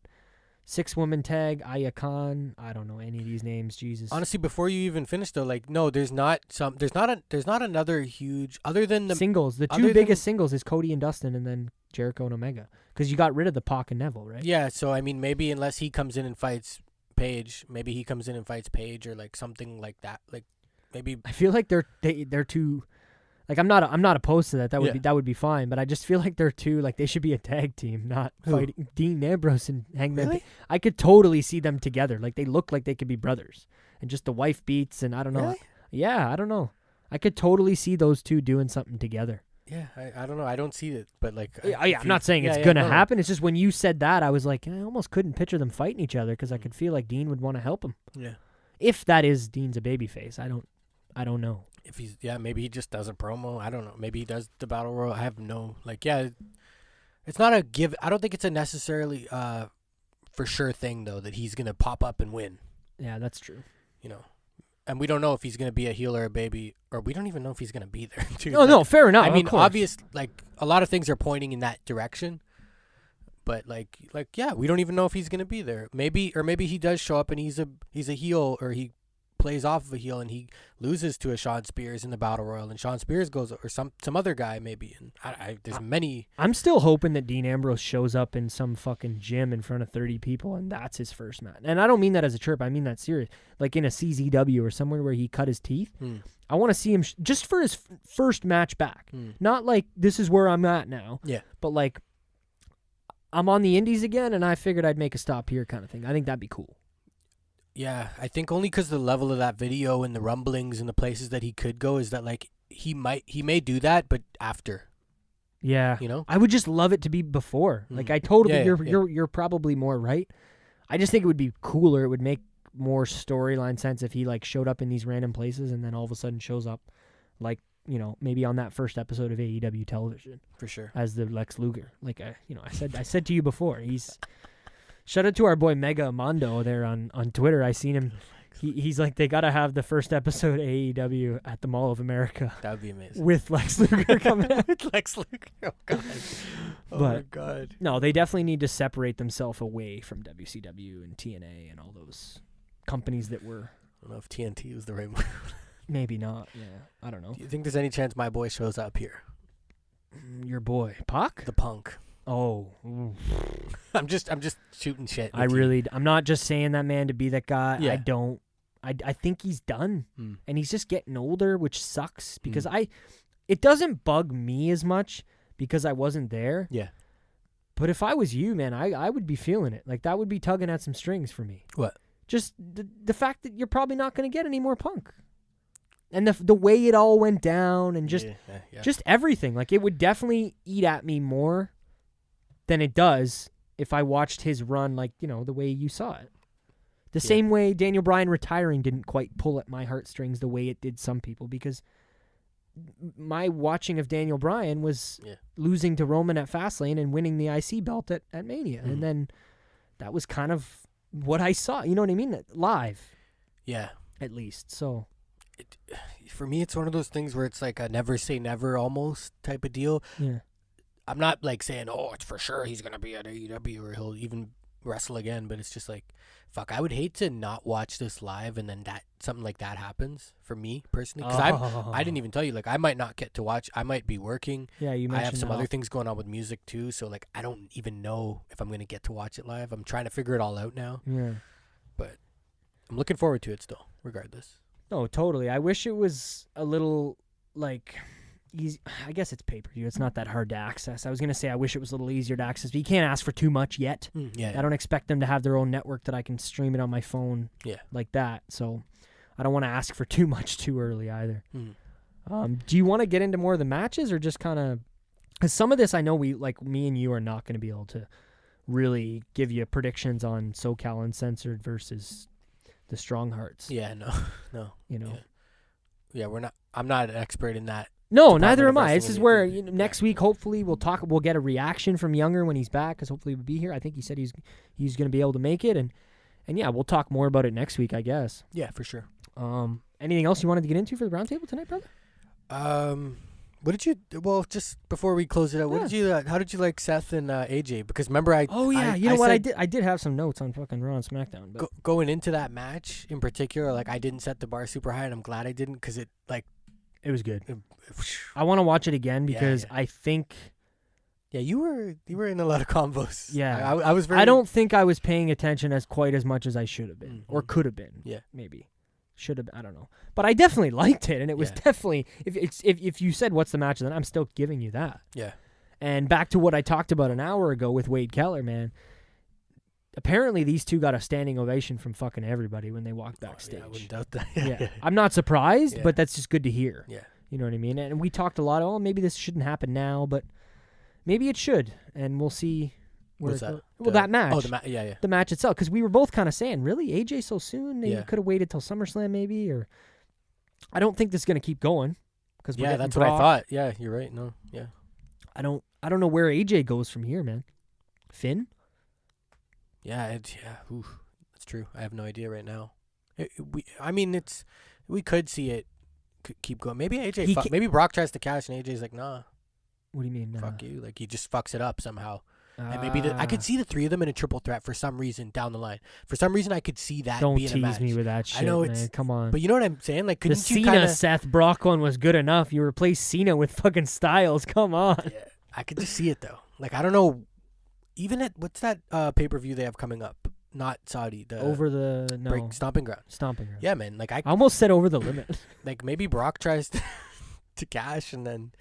6-woman tag, Aya Khan. I don't know any of these names. Jesus. Honestly, before you even finish though, like no, there's not another huge other than the singles. The two biggest singles is Cody and Dustin, and then Jericho and Omega. Because you got rid of the Pac and Neville, right? Yeah. So I mean, maybe unless he comes in and fights Paige, maybe he comes in and fights Paige or like something like that. Like maybe I feel like they're too. Like I'm not opposed to that. That would be fine. But I just feel like they're too they should be a tag team, not fighting Dean Ambrose and Hangman. Really? I could totally see them together. Like they look like they could be brothers, and just the wife beats and I don't know. Really? Yeah, I don't know. I could totally see those two doing something together. Yeah, I don't know. I don't see it, but like I'm not saying it's gonna happen. It's just when you said that, I was like, I almost couldn't picture them fighting each other because I could feel like Dean would want to help him. Yeah. If that is Dean's a babyface, I don't know. If he's maybe he just does a promo. I don't know. Maybe he does the Battle Royal. I have no it's not a give. I don't think it's a necessarily for sure thing though that he's gonna pop up and win. Yeah, that's true. you know, and we don't know if he's going to be a heel or a baby, or we don't even know if he's going to be there, too. Oh, no, fair enough. I mean, of course. obvious, like, a lot of things are pointing in that direction, but like, yeah, we don't even know if he's going to be there. Maybe he does show up and he's a heel, or he plays off of a heel and he loses to a Sean Spears in the Battle Royal, and Sean Spears goes, or some other guy maybe. And there's many. I'm still hoping that Dean Ambrose shows up in some fucking gym in front of 30 people and that's his first match. And I don't mean that as a chirp. I mean that serious. Like in a CZW or somewhere where he cut his teeth. I want to see him just for his first match back. Not like this is where I'm at now. Yeah. But like I'm on the indies again and I figured I'd make a stop here kind of thing. I think that'd be cool. Yeah, I think only because the level of that video and the rumblings and the places that he could go is that like he may do that, but after. Yeah, you know, I would just love it to be before. Like I totally, Yeah. you're probably more right. I just think it would be cooler. It would make more storyline sense if he like showed up in these random places and then all of a sudden shows up, like you know maybe on that first episode of AEW television for sure as the Lex Luger. Like I said to you before, he's. Shout out to our boy Mega Amando there on Twitter. I seen him. He's like, they got to have the first episode of AEW at the Mall of America. That would be amazing. With Lex Luger coming out. With Lex Luger. Oh, God. My God. No, they definitely need to separate themselves away from WCW and TNA and all those companies that were. I don't know if TNT was the right move. Maybe not. Yeah. I don't know. Do you think there's any chance my boy shows up here? Your boy. Pac? The Punk. Oh, I'm just shooting shit. I'm not just saying that man to be that guy. Yeah. I think he's done, and he's just getting older, which sucks because it doesn't bug me as much because I wasn't there. Yeah. But if I was you, man, I would be feeling it. Like that would be tugging at some strings for me. What? Just the fact that you're probably not going to get any more Punk. And the way it all went down and just everything. Like it would definitely eat at me more than it does if I watched his run, like, you know, the way you saw it. The same way Daniel Bryan retiring didn't quite pull at my heartstrings the way it did some people, because my watching of Daniel Bryan was losing to Roman at Fastlane and winning the IC belt at Mania. And then that was kind of what I saw. You know what I mean? Live. Yeah. At least. So for me, it's one of those things where it's like a never say never almost type of deal. Yeah. I'm not like saying, oh, it's for sure he's going to be at AEW or he'll even wrestle again, but it's just like, fuck, I would hate to not watch this live and then something like that happens for me personally. Because I didn't even tell you, like, I might not get to watch. I might be working. Yeah, you mentioned I have some other things going on with music too, so like I don't even know if I'm going to get to watch it live. I'm trying to figure it all out now. Yeah. But I'm looking forward to it still, regardless. No, totally. I wish it was a little like easy. I guess it's pay-per-view. It's not that hard to access. I was going to say I wish it was a little easier to access, but you can't ask for too much yet. I don't expect them to have their own network that I can stream it on my phone like that. So I don't want to ask for too much too early either. Do you want to get into more of the matches or just kind of... Because some of this I know me and you are not going to be able to really give you predictions on SoCal Uncensored versus the Strong Hearts. Yeah, no. You know? Yeah, we're not... I'm not an expert in that. No, neither am I. This is where next week, hopefully, we'll get a reaction from Younger when he's back, because hopefully he'll be here. I think he said he's going to be able to make it, and yeah, we'll talk more about it next week, I guess. Yeah, for sure. Anything else you wanted to get into for the roundtable tonight, brother? What did you? Well, just before we close it out, what did you? How did you like Seth and AJ? Because remember, I did have some notes on fucking Raw and SmackDown. But going into that match in particular, like I didn't set the bar super high, and I'm glad I didn't, because it was good. I want to watch it again because I think. Yeah, you were in a lot of combos. Yeah, I was very. I don't think I was paying attention quite as much as I should have been or could have been. Yeah, maybe should have. I don't know, but I definitely liked it, and it was definitely. If you said what's the match, then I'm still giving you that. Yeah. And back to what I talked about an hour ago with Wade Keller, man. Apparently, these two got a standing ovation from fucking everybody when they walked backstage. I wouldn't doubt that. Yeah. I'm not surprised, but that's just good to hear. Yeah. You know what I mean? And we talked a lot, maybe this shouldn't happen now, but maybe it should, and we'll see where What's that? Well, that match. Oh, the match. Yeah. The match itself, because we were both kind of saying, really, AJ so soon? They could have waited till SummerSlam maybe, or I don't think this is going to keep going. That's what I thought. Yeah, you're right. No, yeah. I don't know where AJ goes from here, man. Finn? Yeah, that's true. I have no idea right now. We could see it keep going. Maybe He maybe Brock tries to cash and AJ's like, nah, What do you mean? fuck you. Like he just fucks it up somehow. And maybe I could see the three of them in a triple threat for some reason down the line. For some reason, I could see that Don't being a match. tease me with that shit, I know man. Come on. But you know what I'm saying? Like, the couldn't you Cena kind of... Seth Brock one was good enough. You replaced Cena with fucking Styles. Come on. Yeah, I could just see it, though. Like, I don't know. Even at... What's that pay-per-view they have coming up? Not Saudi. Stomping Ground. Stomping Ground. Yeah, man. Like, I almost said over the limit. Like, maybe Brock tries to cash and then...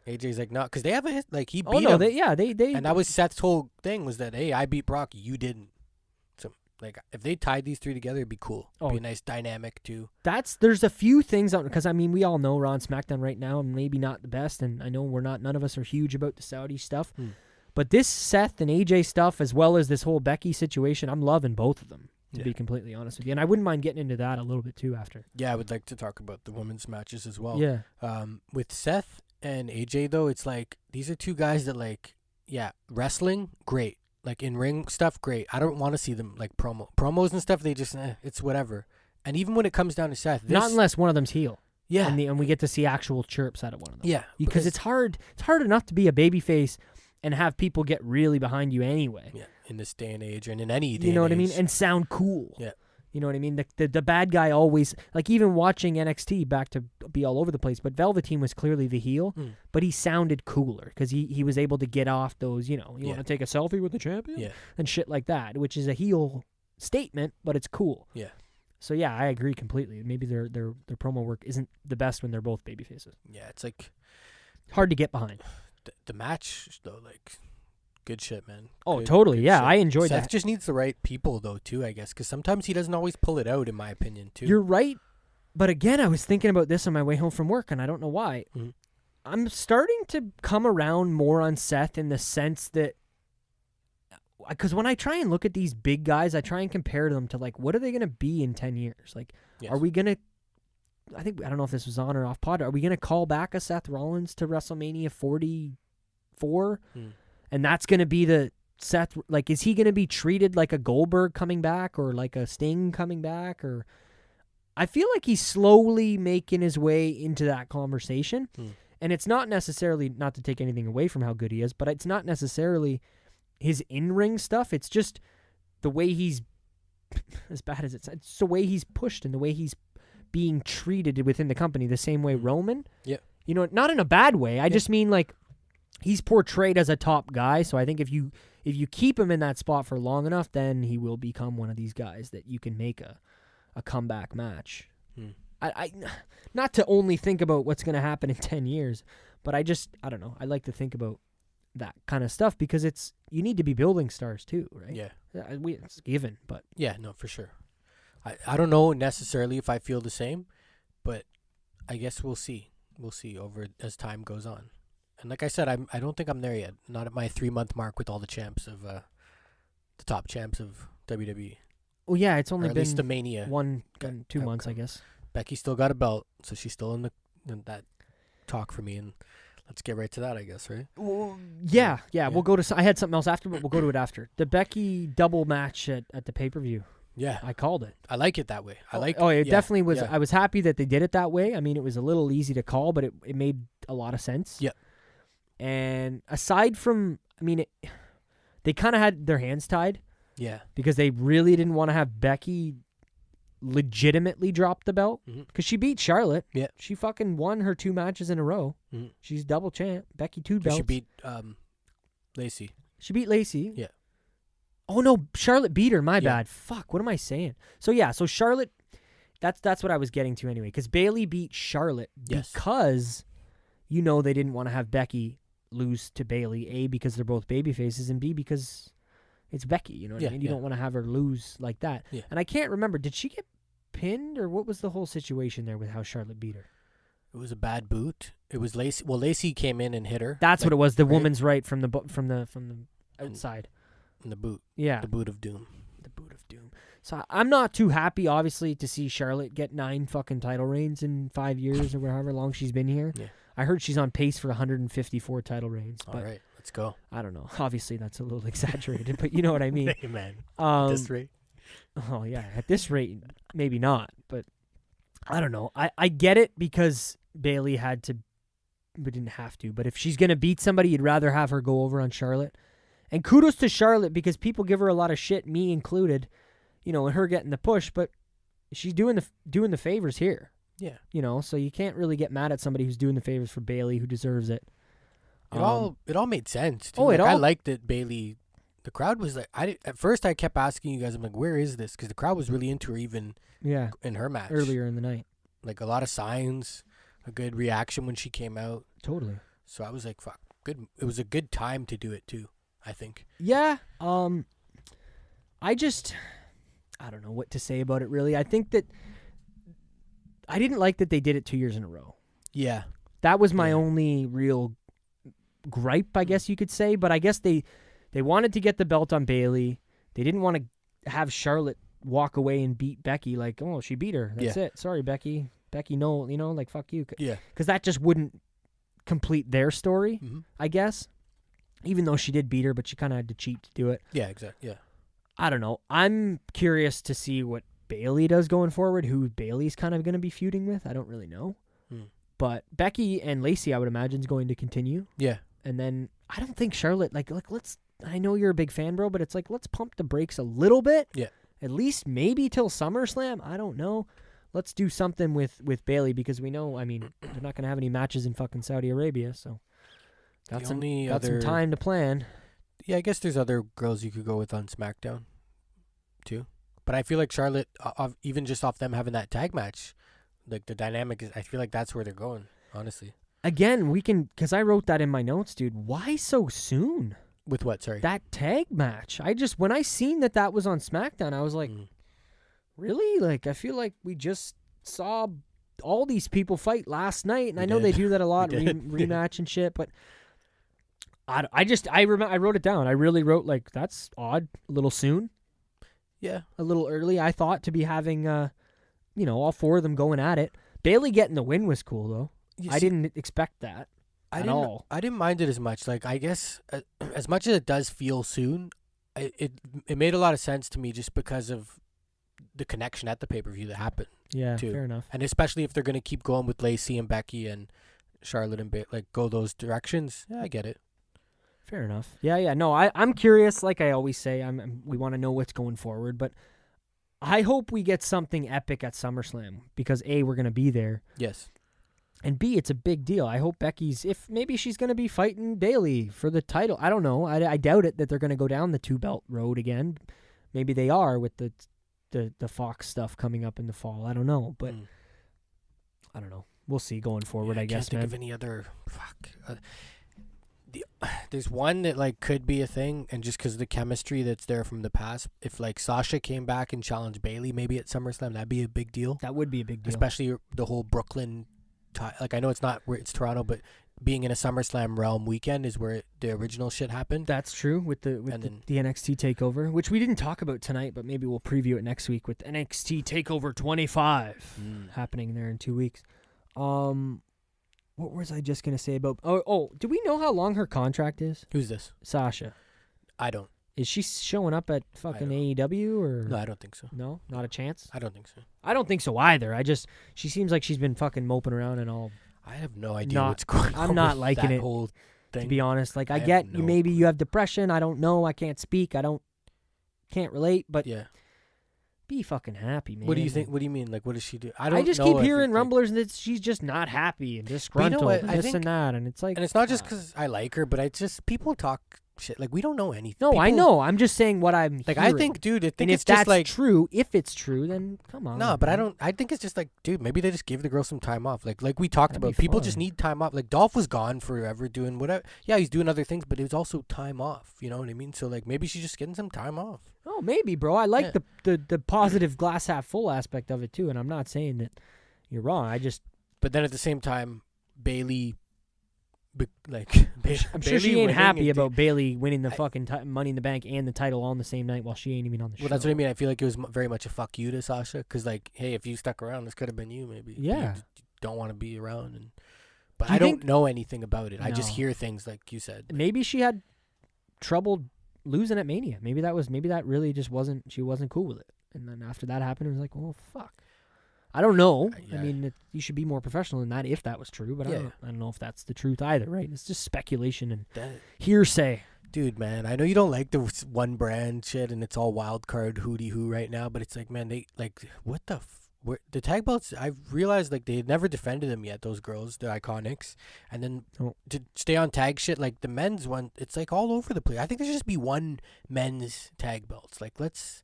AJ's like, no, because they have a hit. Like, he beat him. They. And that was Seth's whole thing was that, hey, I beat Brock, you didn't. So, like, if they tied these three together, it'd be cool. It'd be a nice dynamic, too. There's a few things on, because, I mean, we all know Raw and SmackDown right now, maybe not the best, and I know none of us are huge about the Saudi stuff. But this Seth and AJ stuff, as well as this whole Becky situation, I'm loving both of them, to be completely honest with you. And I wouldn't mind getting into that a little bit, too, after. Yeah, I would like to talk about the women's matches as well. Yeah. With Seth and AJ, though, it's like, these are two guys that, like, wrestling, great. Like, in-ring stuff, great. I don't want to see them, like, promos and stuff, they just, it's whatever. And even when it comes down to Seth... Not unless one of them's heel. Yeah. And we get to see actual chirps out of one of them. Yeah. Because it's hard enough to be a babyface and have people get really behind you anyway. Yeah, in this day and age, and in any day You know and what I age. mean? And sound cool. Yeah. You know what I mean? The bad guy always, like even watching NXT, back to be all over the place, but Velveteen was clearly the heel, but he sounded cooler because he was able to get off those, you want to take a selfie with the champion? And shit like that, which is a heel statement, but it's cool. Yeah. So yeah, I agree completely. Maybe their promo work isn't the best when they're both baby faces. Yeah, it's like... hard to get behind. The match, though, like... Good shit, man. Totally. Good yeah, shit. I enjoyed that. Seth just needs the right people, though, too, I guess, because sometimes he doesn't always pull it out, in my opinion, too. You're right, but again, I was thinking about this on my way home from work, and I don't know why. I'm starting to come around more on Seth in the sense that, because when I try and look at these big guys, I try and compare them to, like, what are they going to be in 10 years? Like, Are we going to, I don't know if this was on or off pod, are we going to call back a Seth Rollins to WrestleMania 44? And that's going to be the Seth, like, is he going to be treated like a Goldberg coming back or like a Sting coming back? Or I feel like he's slowly making his way into that conversation. And it's not necessarily, not to take anything away from how good he is, but it's not necessarily his in-ring stuff. It's just the way he's, as bad as it's the way he's pushed and the way he's being treated within the company, the same way Roman. Yeah. Not in a bad way. I just mean, like, he's portrayed as a top guy, so I think if you keep him in that spot for long enough, then he will become one of these guys that you can make a comeback match. I not to only think about what's going to happen in 10 years, but I don't know. I like to think about that kind of stuff because you need to be building stars too, right? Yeah. It's given, but... Yeah, no, for sure. I don't know necessarily if I feel the same, but I guess we'll see. We'll see over as time goes on. And like I said, I don't think I'm there yet. Not at my 3-month mark with all the champs of the top champs of WWE. Well, yeah, it's only at been least the Mania 2 months, I guess. Becky still got a belt, so she's still in that talk for me. And let's get right to that, I guess, right? Well, yeah. We'll go to. I had something else after, but we'll go to it after. The Becky double match at the pay-per-view. Yeah, I called it. I like it that way. It definitely was. Yeah. I was happy that they did it that way. I mean, it was a little easy to call, but it made a lot of sense. Yeah. And aside from, I mean, they kind of had their hands tied. Yeah. Because they really didn't want to have Becky legitimately drop the belt. Because she beat Charlotte. Yeah. She fucking won her 2 matches in a row. She's double champ. Becky 2 belts. She beat Lacey. She beat Lacey. Yeah. Oh, no. Charlotte beat her. My bad. Fuck. What am I saying? So, yeah. So, Charlotte, that's what I was getting to anyway. Because Bayley beat Charlotte because, they didn't want to have Becky lose to Bayley, A, because they're both baby faces, and B, because it's Becky, you know what I mean? You don't want to have her lose like that. Yeah. And I can't remember, did she get pinned, or what was the whole situation there with how Charlotte beat her? It was a bad boot. It was Lacey. Well, Lacey came in and hit her. That's what it was, the woman's right from the outside. And the boot. Yeah. The boot of doom. The boot of doom. So I'm not too happy, obviously, to see Charlotte get 9 fucking title reigns in 5 years or however long she's been here. Yeah. I heard she's on pace for 154 title reigns. All right, let's go. I don't know. Obviously, that's a little exaggerated, but you know what I mean. Hey, man. At this rate. Oh, yeah. At this rate, maybe not. But I don't know. I get it because Bailey had to, but didn't have to. But if she's going to beat somebody, you'd rather have her go over on Charlotte. And kudos to Charlotte because people give her a lot of shit, me included, and her getting the push. But she's doing the favors here. Yeah. So you can't really get mad at somebody who's doing the favors for Bailey who deserves it. It all made sense. Too. Oh, I liked that Bailey. The crowd was like, at first I kept asking you guys, I'm like, where is this? Because the crowd was really into her even in her match. Earlier in the night. Like a lot of signs, a good reaction when she came out. Totally. So I was like, fuck, good. It was a good time to do it too, I think. Yeah. I don't know what to say about it really. I think that I didn't like that they did it 2 years in a row. Yeah. That was my only real gripe, I guess you could say. But I guess they wanted to get the belt on Bailey. They didn't want to have Charlotte walk away and beat Becky. Like, oh, she beat her. That's it. Sorry, Becky. Becky, no, like, fuck you. Yeah. Because that just wouldn't complete their story, I guess. Even though she did beat her, but she kind of had to cheat to do it. Yeah, exactly. Yeah. I don't know. I'm curious to see what Bailey does going forward, who Bailey's kind of going to be feuding with. I don't really know. But Becky and Lacey, I would imagine, is going to continue. Yeah. And then I don't think Charlotte, like let's, I know you're a big fan, bro, but it's like, let's pump the brakes a little bit. Yeah. At least maybe till SummerSlam. I don't know. Let's do something with Bailey because we know, I mean, they're not going to have any matches in fucking Saudi Arabia, so got some time to plan. Yeah, I guess there's other girls you could go with on SmackDown, too. But I feel like Charlotte, even just off them having that tag match, like the dynamic is, I feel like that's where they're going, honestly. Again, because I wrote that in my notes, dude. Why so soon? With what, sorry? That tag match. When I seen that was on SmackDown, I was like, really? Like, I feel like we just saw all these people fight last night, and I know they do that a lot, rematch and shit, but I wrote it down. I really wrote, like, that's odd, a little soon. Yeah. A little early, I thought, to be having, all four of them going at it. Bailey getting the win was cool, though. I didn't expect that at all. I didn't mind it as much. Like, I guess, as much as it does feel soon, it made a lot of sense to me just because of the connection at the pay-per-view that happened. Yeah, too. Fair enough. And especially if they're going to keep going with Lacey and Becky and Charlotte and go those directions. Yeah, I get it. Fair enough. Yeah. No, I'm curious. Like I always say, we want to know what's going forward, but I hope we get something epic at SummerSlam because A, we're going to be there. Yes. And B, it's a big deal. I hope maybe she's going to be fighting Bailey for the title. I don't know. I doubt it that they're going to go down the 2-belt road again. Maybe they are with the Fox stuff coming up in the fall. I don't know, but I don't know. We'll see going forward, I guess, man. I can't think of any other... there's one that, like, could be a thing, and just because of the chemistry that's there from the past, if, like, Sasha came back and challenged Bailey maybe at SummerSlam, that'd be a big deal. That would be a big deal. Especially the whole Brooklyn... Like, I know it's not where it's Toronto, but being in a SummerSlam realm weekend is where the original shit happened. That's true with the NXT TakeOver, which we didn't talk about tonight, but maybe we'll preview it next week with NXT TakeOver 25 happening there in 2 weeks. What was I just gonna say about? Oh, do we know how long her contract is? Who's this? Sasha. I don't. Is she showing up at fucking AEW or? No, I don't think so. No, not a chance. I don't think so. I don't think so either. She seems like she's been fucking moping around and all. I have no idea what's going on. I'm not liking that it. Whole thing. To be honest, like I get maybe you have depression. I don't know. I can't speak. Can't relate. But yeah. Be fucking happy, man. What do you think? What do you mean? Like, what does she do? I just keep hearing rumblers that she's just not happy and disgruntled and this and that, and it's like. And it's not just because I like her, but it's just people talk shit. Like, we don't know anything. No, I know. I'm just saying what I'm like. Hearing. I think, dude. And if that's like true, if it's true, then come on. No, but I don't. I think it's just like, dude. Maybe they just give the girl some time off. Like we talked about. People just need time off. Like Dolph was gone forever doing whatever. Yeah, he's doing other things, but it was also time off. You know what I mean? So like, maybe she's just getting some time off. Oh, maybe, bro. I like the positive glass half full aspect of it too, and I'm not saying that you're wrong. But then at the same time, Bailey. I'm sure she ain't happy about Bailey winning the fucking Money in the Bank and the title on the same night while she ain't even on the show. Well, that's what I mean. I feel like it was very much a fuck you to Sasha because, like, hey, if you stuck around, this could have been you, maybe. Yeah. You don't want to be around, but I don't know anything about it. No. I just hear things like you said. Maybe she had trouble losing at Mania. Maybe that really just wasn't. She wasn't cool with it. And then after that happened, it was like, well, fuck. I don't know. Yeah. I mean, you should be more professional than that if that was true, but I don't know if that's the truth either, right? It's just speculation and hearsay. Dude, man, I know you don't like the one brand shit and it's all wild card hootie hoo right now, but it's like, man, they like what the the tag belts. I've realized like they had never defended them yet. Those girls, the Iconics, and then to stay on tag shit like the men's one, it's like all over the place. I think there should just be one men's tag belts. Like let's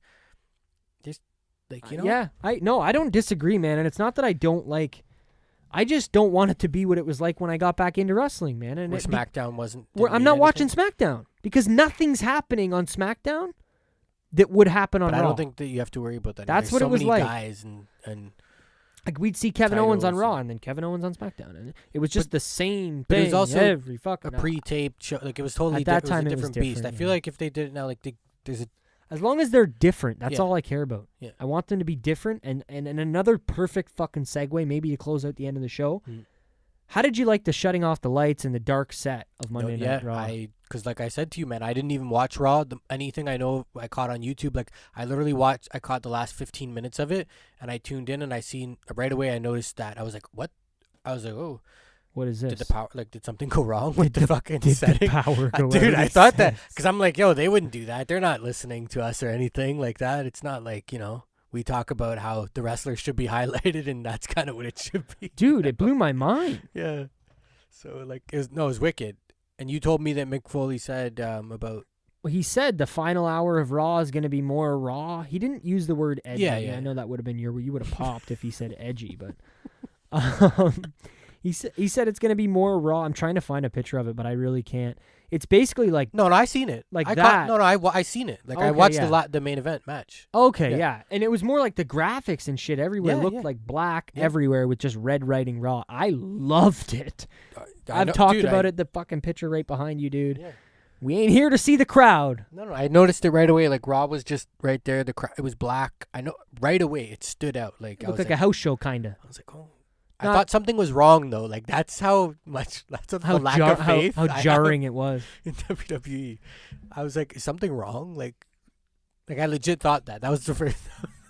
just like you know. Yeah, I don't disagree, man, and it's not that I don't like. I just don't want it to be what it was like when I got back into wrestling, man. And SmackDown wasn't. I'm not watching SmackDown because nothing's happening on SmackDown that would happen on Raw. I don't think that you have to worry about that. That's There's what it was many like. Guys and like we'd see Kevin Owens on Raw and then Kevin Owens on SmackDown, and it was just the same thing. But it was also every fucking a pre-taped show. Like it was totally at that time. It was a different beast. I feel yeah. like if they did it now, like there's a. As long as they're different, that's Yeah. all I care about. Yeah. I want them to be different, and another perfect fucking segue, maybe to close out the end of the show. How did you like the shutting off the lights and the dark set of Monday Night Raw? Because like I said to you, man, I didn't even watch Raw. Anything I know I caught on YouTube. Like I literally I caught the last 15 minutes of it, and I tuned in, and I seen right away. I noticed that I was like, what? I was like, oh. What is this? Did something go wrong with the fucking setting? The power go Dude, out? I thought that because I'm like, yo, they wouldn't do that. They're not listening to us or anything like that. It's not like, you know, we talk about how the wrestlers should be highlighted, and that's kind of what it should be. Dude, it blew my mind. Yeah. So like, it was wicked. And you told me that Mick Foley said about. Well, he said the final hour of Raw is going to be more Raw. He didn't use the word edgy. Yeah. I know that would have been you would have popped if he said edgy, but. He said it's going to be more Raw. I'm trying to find a picture of it, but I really can't. It's basically like... No, I seen it. Like that. I seen it. Like, okay, I watched the main event match. Okay, yeah. And it was more like the graphics and shit everywhere looked like black everywhere with just red writing Raw. I loved it. I've talked about it, the fucking picture right behind you, dude. Yeah. We ain't here to see the crowd. No, I noticed it right away. Like, Raw was just right there. It was black. I know right away it stood out. Like, it looked like a house show, kind of. I was like, oh... I thought something was wrong though. Like that's how lack of faith. How jarring it was in WWE. I was like, is something wrong? Like I legit thought that. That was the first.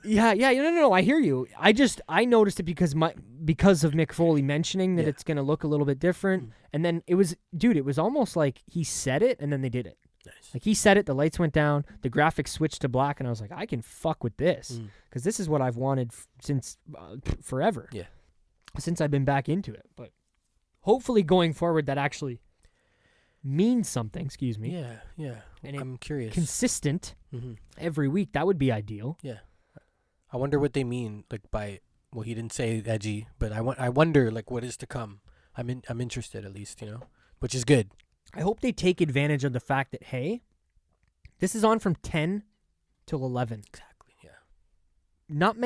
Yeah. No. I hear you. I noticed it because of Mick Foley mentioning that it's gonna look a little bit different, and then it was almost like he said it and then they did it. Nice. Like he said it, the lights went down, the graphics switched to black, and I was like, I can fuck with this because this is what I've wanted since forever. Yeah. Since I've been back into it, but hopefully going forward that actually means something. Excuse me. Yeah. And I'm curious. Consistent every week. That would be ideal. Yeah. I wonder what they mean, like by. Well, he didn't say edgy, but I wonder like what is to come. I'm interested at least, you know, which is good. I hope they take advantage of the fact that hey, this is on from 10 till 11. Exactly. Yeah. Not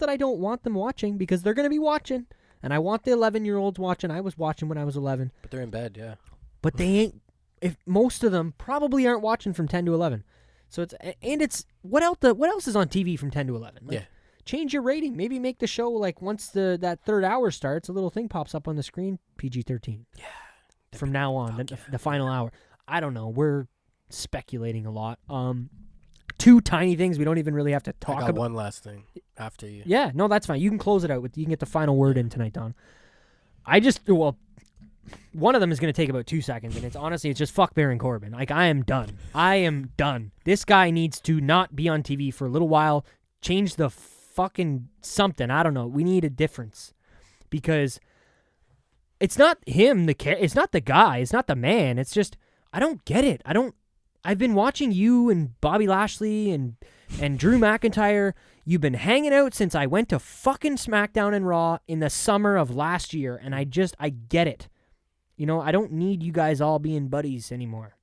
that I don't want them watching because they're gonna be watching. And I want the 11-year-olds watching. I was watching when I was 11. But they're in bed, yeah. But they ain't. If most of them probably aren't watching from 10 to 11. So it's what else is on TV from 10 to 11? Like, yeah. Change your rating. Maybe make the show like once that third hour starts, a little thing pops up on the screen. PG-13. Yeah. From now on, the final hour. I don't know. We're speculating a lot. Two tiny things we don't even really have to talk about. One last thing after you. Yeah, no, that's fine. You can close it out. You can get the final word in tonight, Don. One of them is going to take about 2 seconds, and it's just fuck Baron Corbin. Like, I am done. This guy needs to not be on TV for a little while. Change the fucking something. I don't know. We need a difference. Because it's not him, it's not the guy, it's not the man. It's just, I don't get it. I've been watching you and Bobby Lashley and Drew McIntyre. You've been hanging out since I went to fucking SmackDown and Raw in the summer of last year, and I get it. You know, I don't need you guys all being buddies anymore.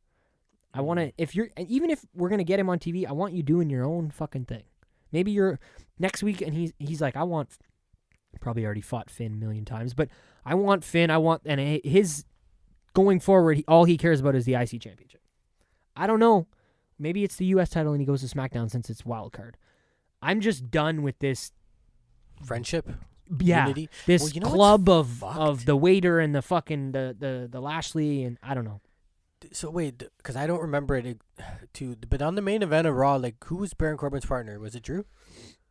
I want to, even if we're going to get him on TV, I want you doing your own fucking thing. Maybe you're next week and he's like, I want, probably already fought Finn a million times, but I want Finn, and his going forward, all he cares about is the IC championship. I don't know. Maybe it's the U.S. title and he goes to SmackDown since it's wild card. I'm just done with this friendship. Yeah, unity. This club of the waiter and the fucking the Lashley and I don't know. So wait, because I don't remember it but on the main event of Raw, like who was Baron Corbin's partner? Was it Drew?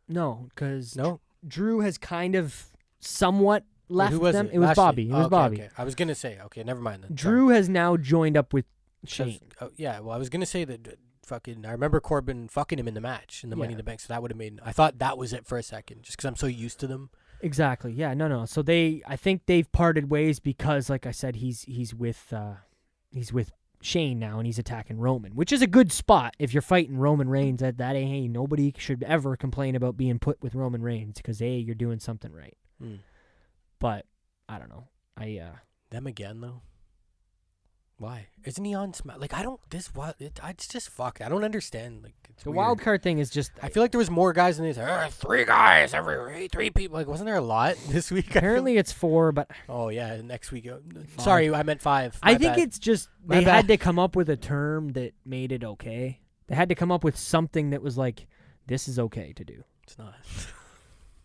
No, because No? Drew has kind of somewhat left Who was them. it? It was Lashley. Bobby. It was Okay, Bobby. Okay. I was going to say, okay, never mind then. Drew has now joined up with Sorry. Shane. Yeah, well, I was going to say that fucking, I remember Corbin fucking him in the match in the Money Yeah. in the Bank, so that would have made, I thought that was it for a second, just because I'm so used to them. Exactly. Yeah. No. So I think they've parted ways because, like I said, he's with Shane now, and he's attacking Roman, which is a good spot if you're fighting Roman Reigns. Hey, nobody should ever complain about being put with Roman Reigns because you're doing something right. But I don't know. Them again though. Why isn't he on Smack? Like I don't. It's just fuck. I don't understand. Like it's The weird. wild card thing is just. I feel like there was more guys than this. 3 guys every 3 people. Like wasn't there a lot this week? Apparently it's 4, but Oh yeah, next week. Sorry, I meant 5. I My think bad. it's just My they bad. had to come up with a term that made it okay. They had to come up with something that was like, this is okay to do. It's not.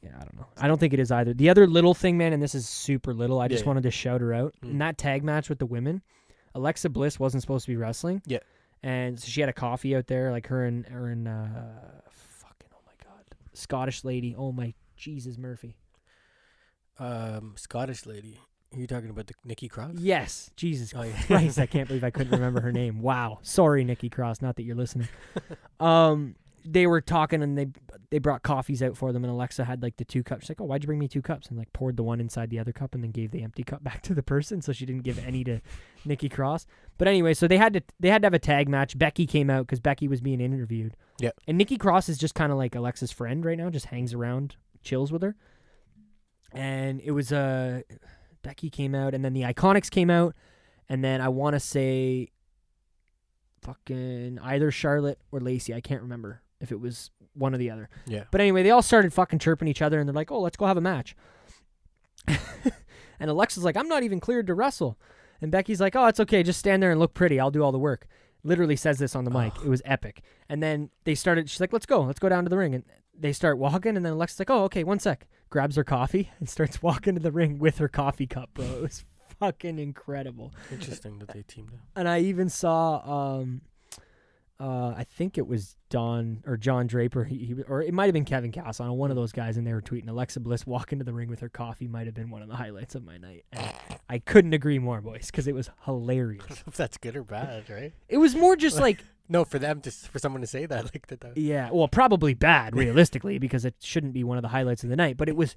Yeah, I don't know. I don't think it is either. The other little thing, man, and this is super little, I just Yeah. wanted to shout her out. Mm. In that tag match with the women, Alexa Bliss wasn't supposed to be wrestling. Yeah. And so she had a coffee out there, like her and fucking, oh my God, Scottish lady. Oh my Jesus, Murphy. Scottish lady. Are you talking about the Nikki Cross? Yes. Jesus Oh, yeah. Christ, I can't believe I couldn't remember her name. Wow. Sorry, Nikki Cross. Not that you're listening. They were talking and they brought coffees out for them, and Alexa had like the 2 cups. She's like, oh, why'd you bring me 2 cups? And like poured the one inside the other cup and then gave the empty cup back to the person, so she didn't give any to Nikki Cross. But anyway, so they had to have a tag match. Becky came out because Becky was being interviewed. Yeah. And Nikki Cross is just kind of like Alexa's friend right now, just hangs around, chills with her. And it was Becky came out, and then the Iconics came out, and then I want to say fucking either Charlotte or Lacey. I can't remember if it was one or the other. Yeah. But anyway, they all started fucking chirping each other, and they're like, oh, let's go have a match. And Alexa's like, I'm not even cleared to wrestle. And Becky's like, oh, it's okay. Just stand there and look pretty. I'll do all the work. Literally says this on the mic. It was epic. And then she's like, let's go down to the ring. And they start walking, and then Alexa's like, oh, okay, 1 sec. Grabs her coffee and starts walking to the ring with her coffee cup, bro. It was fucking incredible. Interesting that they teamed up. And I even saw, I think it was John Draper, or it might have been Kevin Cass on one of those guys, and they were tweeting Alexa Bliss walking to the ring with her coffee might have been one of the highlights of my night. And I couldn't agree more, boys, because it was hilarious. If that's good or bad, right? It was more just like, No, for someone to say that, like that. yeah, well, probably bad, realistically, because it shouldn't be one of the highlights of the night. But it was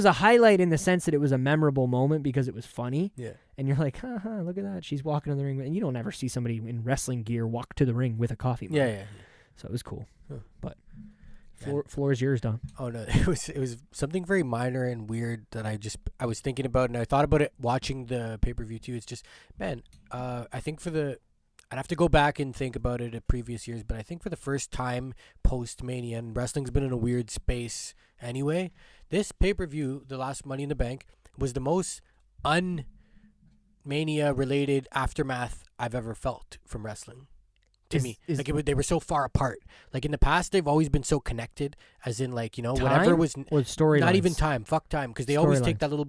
a highlight in the sense that it was a memorable moment because it was funny. Yeah. And you're like, look at that. She's walking to the ring. And you don't ever see somebody in wrestling gear walk to the ring with a coffee mug. Yeah. So it was cool. Huh. But floor is yours, Don. Oh no, it was something very minor and weird that I was thinking about, and I thought about it watching the pay-per-view too. It's just, man, I think I'd have to go back and think about it at previous years, but I think for the first time post-Mania, and wrestling's been in a weird space anyway, this pay-per-view, the last Money in the Bank, was the most un-Mania related aftermath I've ever felt from wrestling. To me, they were so far apart. Like in the past, they've always been so connected, as in like, whatever was or story not lines? even time, fuck time, because they always take that little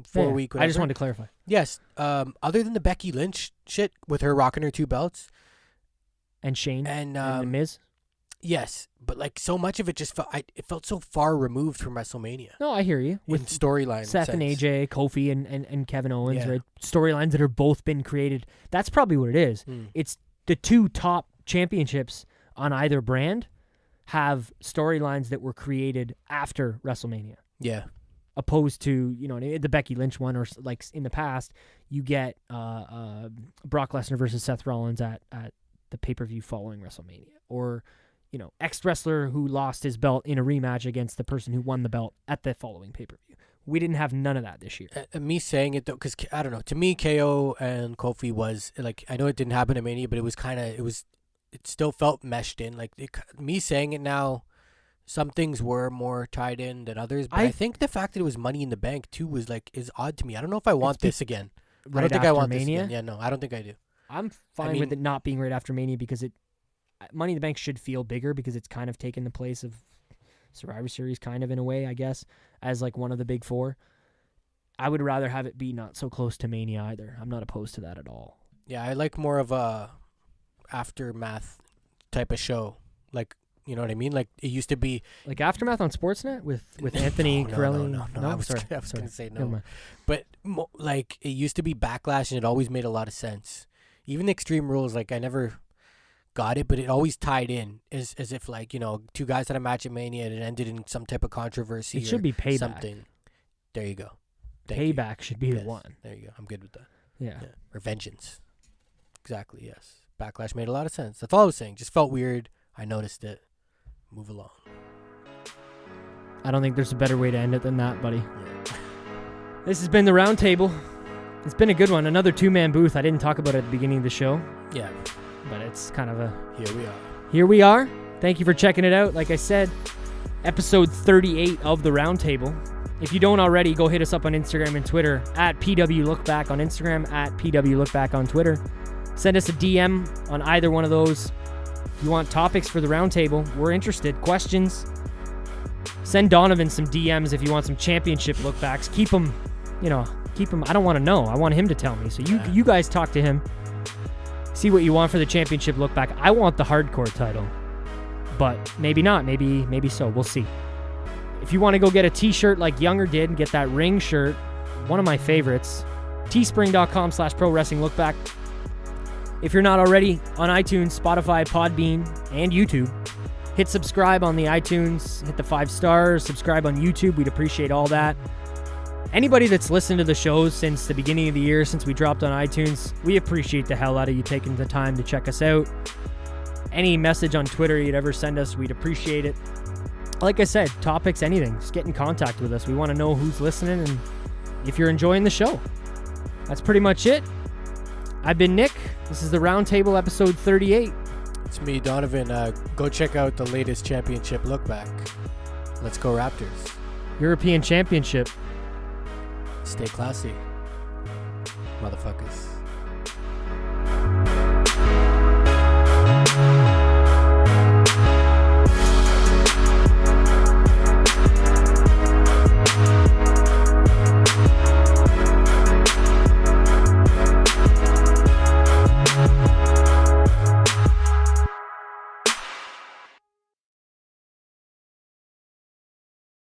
4 week. I just wanted to clarify. Yes. Other than the Becky Lynch shit with her rocking her 2 belts And Shane and The Miz. yes, but like so much of it just it felt so far removed from WrestleMania. No, I hear you. With storyline, Seth and AJ, Kofi and Kevin Owens, Yeah. right? Storylines that have both been created. That's probably what it is. Mm. It's the 2 top championships on either brand have storylines that were created after WrestleMania. Yeah. Opposed to, the Becky Lynch one, or like in the past, you get Brock Lesnar versus Seth Rollins at the pay-per-view following WrestleMania. Or, ex-wrestler who lost his belt in a rematch against the person who won the belt at the following pay-per-view. We didn't have none of that this year. Me saying it though, because I don't know. To me, KO and Kofi was like, I know it didn't happen at Mania, but it was it still felt meshed in. Like me saying it now, some things were more tied in than others. But I think the fact that it was Money in the Bank too is odd to me. I don't know if I want this again. I don't think I want Mania? this again. Yeah, no, I don't think I do. I'm fine with it not being right after Mania because Money in the Bank should feel bigger because it's kind of taken the place of Survivor Series, kind of in a way, I guess, as like one of the big 4. I would rather have it be not so close to Mania either. I'm not opposed to that at all. Yeah, I like more of a aftermath type of show, like You know what I mean? Like it used to be like Aftermath on Sportsnet with Anthony Corelli. No. I was going to say no. But like it used to be Backlash, and it always made a lot of sense. Even Extreme Rules, like I never got it, but it always tied in as if like, you know, two guys had a match at Mania and it ended in some type of controversy. It should be Payback. Something. There you go. Payback should be the one. There you go. I'm good with that. Yeah. Or Vengeance. Exactly, yes. Backlash made a lot of sense. That's all I was saying. Just felt weird. I noticed it. Move along. I don't think there's a better way to end it than that, buddy. Yeah. This has been the Roundtable. It's been a good one. Another two-man booth. I didn't talk about it at the beginning of the show. Yeah. But it's kind of a... Here we are. Thank you for checking it out. Like I said, episode 38 of the Roundtable. If you don't already, go hit us up on Instagram and Twitter at PWLookBack on Instagram, at PWLookBack on Twitter. Send us a DM on either one of those. If you want topics for the Roundtable, we're interested. Questions. Send Donovan some DMs if you want some championship lookbacks. Keep them. I don't want to know. I want him to tell me. So you guys talk to him. See what you want for the championship look back. I want the hardcore title, but maybe not. Maybe so. We'll see. If you want to go get a t-shirt like Younger did and get that ring shirt, one of my favorites, teespring.com/Pro Wrestling LookBack. If you're not already on iTunes, Spotify, Podbean, and YouTube, hit subscribe on the iTunes, hit the 5 stars, subscribe on YouTube. We'd appreciate all that. Anybody that's listened to the shows since the beginning of the year, since we dropped on iTunes, we appreciate the hell out of you taking the time to check us out. Any message on Twitter you'd ever send us, we'd appreciate it. Like I said, topics, anything, just get in contact with us. We want to know who's listening and if you're enjoying the show. That's pretty much it. I've been Nick. This is the Roundtable, episode 38. It's me, Donovan. Go check out the latest championship look back. Let's go Raptors. European Championship. Stay classy, motherfuckers.